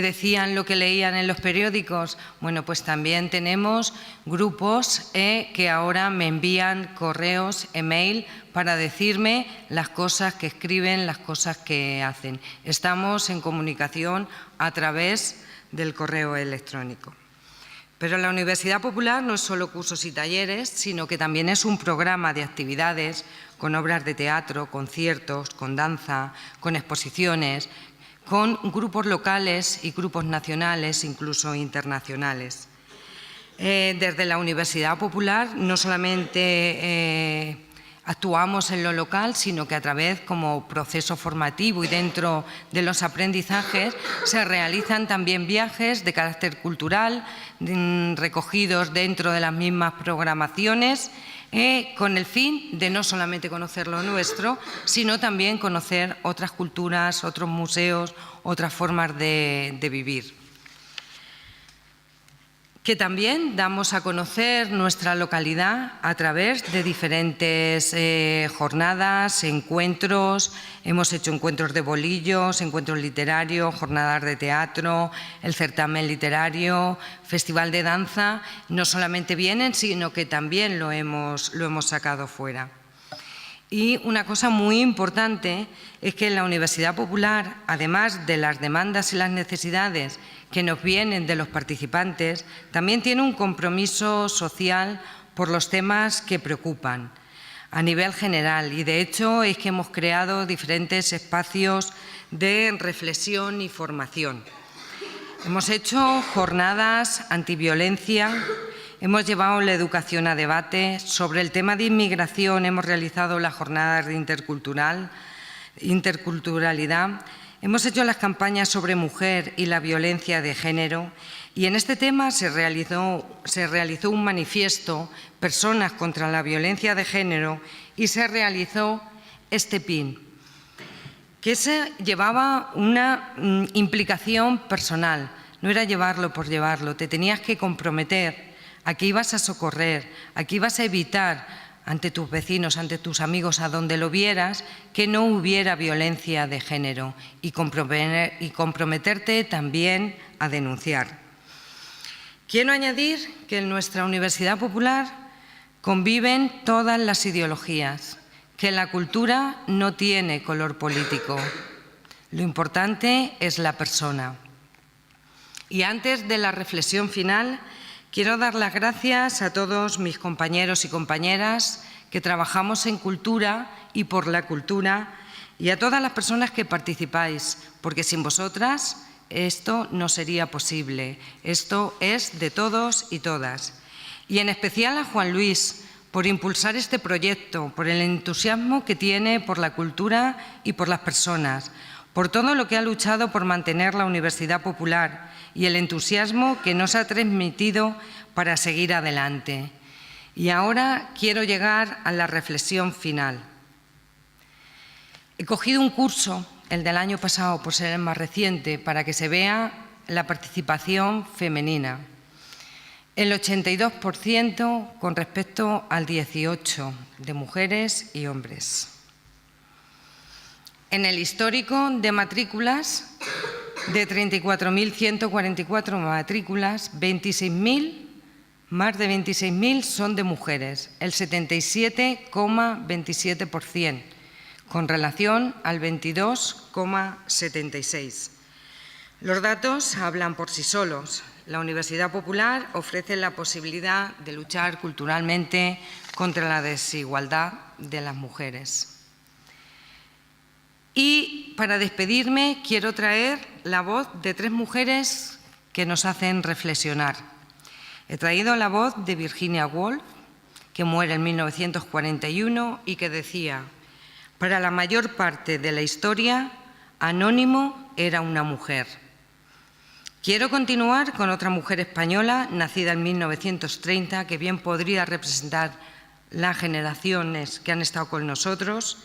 decían lo que leían en los periódicos? Bueno, pues también tenemos grupos que ahora me envían correos, email, para decirme las cosas que escriben, las cosas que hacen. Estamos en comunicación a través del correo electrónico. Pero la Universidad Popular no es solo cursos y talleres, sino que también es un programa de actividades con obras de teatro, conciertos, con danza, con exposiciones, con grupos locales y grupos nacionales, incluso internacionales. Desde la Universidad Popular no solamente actuamos en lo local, sino que a través, como proceso formativo y dentro de los aprendizajes, se realizan también viajes de carácter cultural, recogidos dentro de las mismas programaciones, con el fin de no solamente conocer lo nuestro, sino también conocer otras culturas, otros museos, otras formas de vivir. Que también damos a conocer nuestra localidad a través de diferentes jornadas, encuentros. Hemos hecho encuentros de bolillos, encuentros literarios, jornadas de teatro, el certamen literario, festival de danza. No solamente vienen, sino que también lo hemos sacado fuera. Y una cosa muy importante es que la Universidad Popular, además de las demandas y las necesidades que nos vienen de los participantes, también tiene un compromiso social por los temas que preocupan a nivel general. Y de hecho es que hemos creado diferentes espacios de reflexión y formación. Hemos hecho jornadas antiviolencia. Hemos llevado la educación a debate. Sobre el tema de inmigración hemos realizado las jornadas de interculturalidad. Hemos hecho las campañas sobre mujer y la violencia de género y en este tema se realizó un manifiesto, Personas contra la Violencia de Género, y se realizó este PIN, que se llevaba una implicación personal. No era llevarlo por llevarlo, te tenías que comprometer a que ibas a socorrer, a que ibas a evitar ante tus vecinos, ante tus amigos, a donde lo vieras, que no hubiera violencia de género y comprometerte también a denunciar. Quiero añadir que en nuestra Universidad Popular conviven todas las ideologías, que la cultura no tiene color político. Lo importante es la persona. Y antes de la reflexión final, quiero dar las gracias a todos mis compañeros y compañeras que trabajamos en cultura y por la cultura y a todas las personas que participáis, porque sin vosotras esto no sería posible. Esto es de todos y todas. Y en especial a Juan Luis por impulsar este proyecto, por el entusiasmo que tiene por la cultura y por las personas, por todo lo que ha luchado por mantener la Universidad Popular y el entusiasmo que nos ha transmitido para seguir adelante. Y ahora quiero llegar a la reflexión final. He cogido un curso, el del año pasado, por ser el más reciente, para que se vea la participación femenina. El 82% con respecto al 18% de mujeres y hombres. En el histórico de matrículas, de 34.144 matrículas, 26.000, más de 26.000 son de mujeres, el 77,27%, con relación al 22,76. Los datos hablan por sí solos. La Universidad Popular ofrece la posibilidad de luchar culturalmente contra la desigualdad de las mujeres. Y para despedirme quiero traer la voz de 3 mujeres que nos hacen reflexionar. He traído la voz de Virginia Woolf, que muere en 1941 y que decía: para la mayor parte de la historia, Anónimo era una mujer. Quiero continuar con otra mujer española, nacida en 1930, que bien podría representar las generaciones que han estado con nosotros,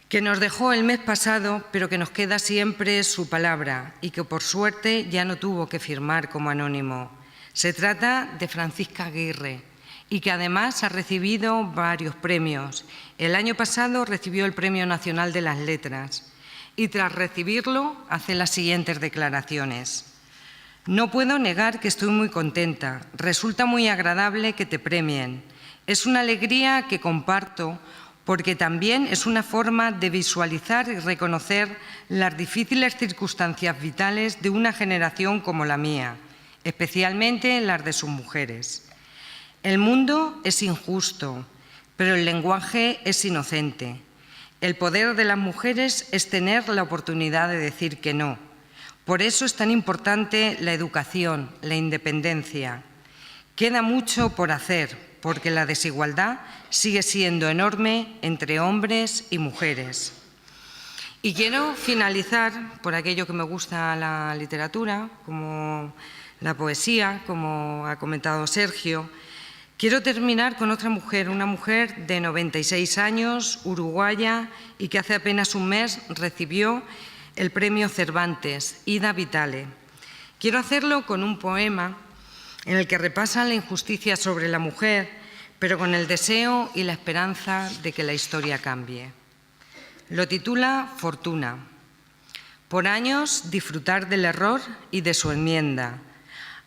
que nos dejó el mes pasado, pero que nos queda siempre su palabra y que por suerte ya no tuvo que firmar como anónimo. Se trata de Francisca Aguirre y que además ha recibido varios premios. El año pasado recibió el Premio Nacional de las Letras y tras recibirlo hace las siguientes declaraciones. No puedo negar que estoy muy contenta. Resulta muy agradable que te premien. Es una alegría que comparto porque también es una forma de visualizar y reconocer las difíciles circunstancias vitales de una generación como la mía, especialmente las de sus mujeres. El mundo es injusto, pero el lenguaje es inocente. El poder de las mujeres es tener la oportunidad de decir que no. Por eso es tan importante la educación, la independencia. Queda mucho por hacer, porque la desigualdad sigue siendo enorme entre hombres y mujeres. Y quiero finalizar por aquello que me gusta la literatura, como la poesía, como ha comentado Sergio. Quiero terminar con otra mujer, una mujer de 96 años, uruguaya, y que hace apenas un mes recibió el Premio Cervantes, Ida Vitale. Quiero hacerlo con un poema en el que repasa la injusticia sobre la mujer, pero con el deseo y la esperanza de que la historia cambie. Lo titula Fortuna. Por años disfrutar del error y de su enmienda,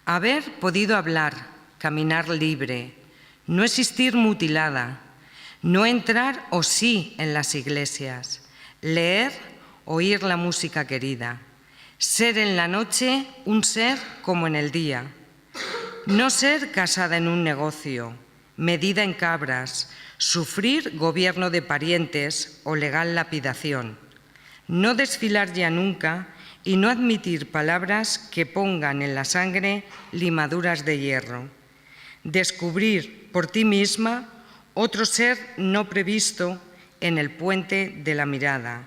haber podido hablar, caminar libre, no existir mutilada, no entrar o sí en las iglesias, leer, oír la música querida, ser en la noche un ser como en el día, no ser casada en un negocio, medida en cabras, sufrir gobierno de parientes o legal lapidación, no desfilar ya nunca y no admitir palabras que pongan en la sangre limaduras de hierro, descubrir por ti misma otro ser no previsto en el puente de la mirada,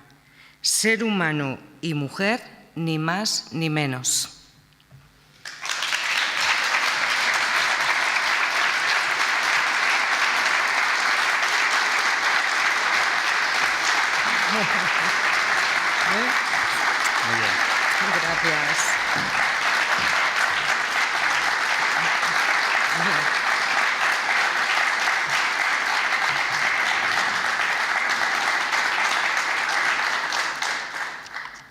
ser humano y mujer, ni más ni menos. Muy bien. Gracias.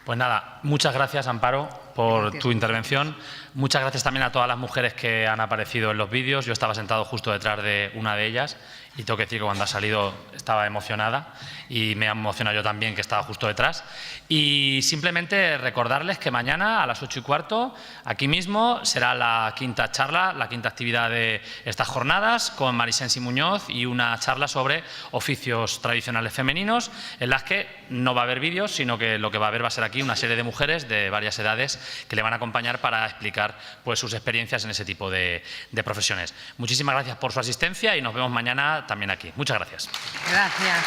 Pues nada, muchas gracias, Amparo, por tu intervención. Muchas gracias también a todas las mujeres que han aparecido en los vídeos. Yo estaba sentado justo detrás de una de ellas y tengo que decir que cuando ha salido estaba emocionada y me ha emocionado yo también, que estaba justo detrás. Y simplemente recordarles que mañana a las 8:15 aquí mismo será la quinta charla, la quinta actividad de estas jornadas con Marisensi Muñoz y una charla sobre oficios tradicionales femeninos en las que no va a haber vídeos, sino que lo que va a haber va a ser aquí una serie de mujeres de varias edades que le van a acompañar para explicar pues, sus experiencias en ese tipo de profesiones. Muchísimas gracias por su asistencia y nos vemos mañana también aquí. Muchas gracias. Gracias.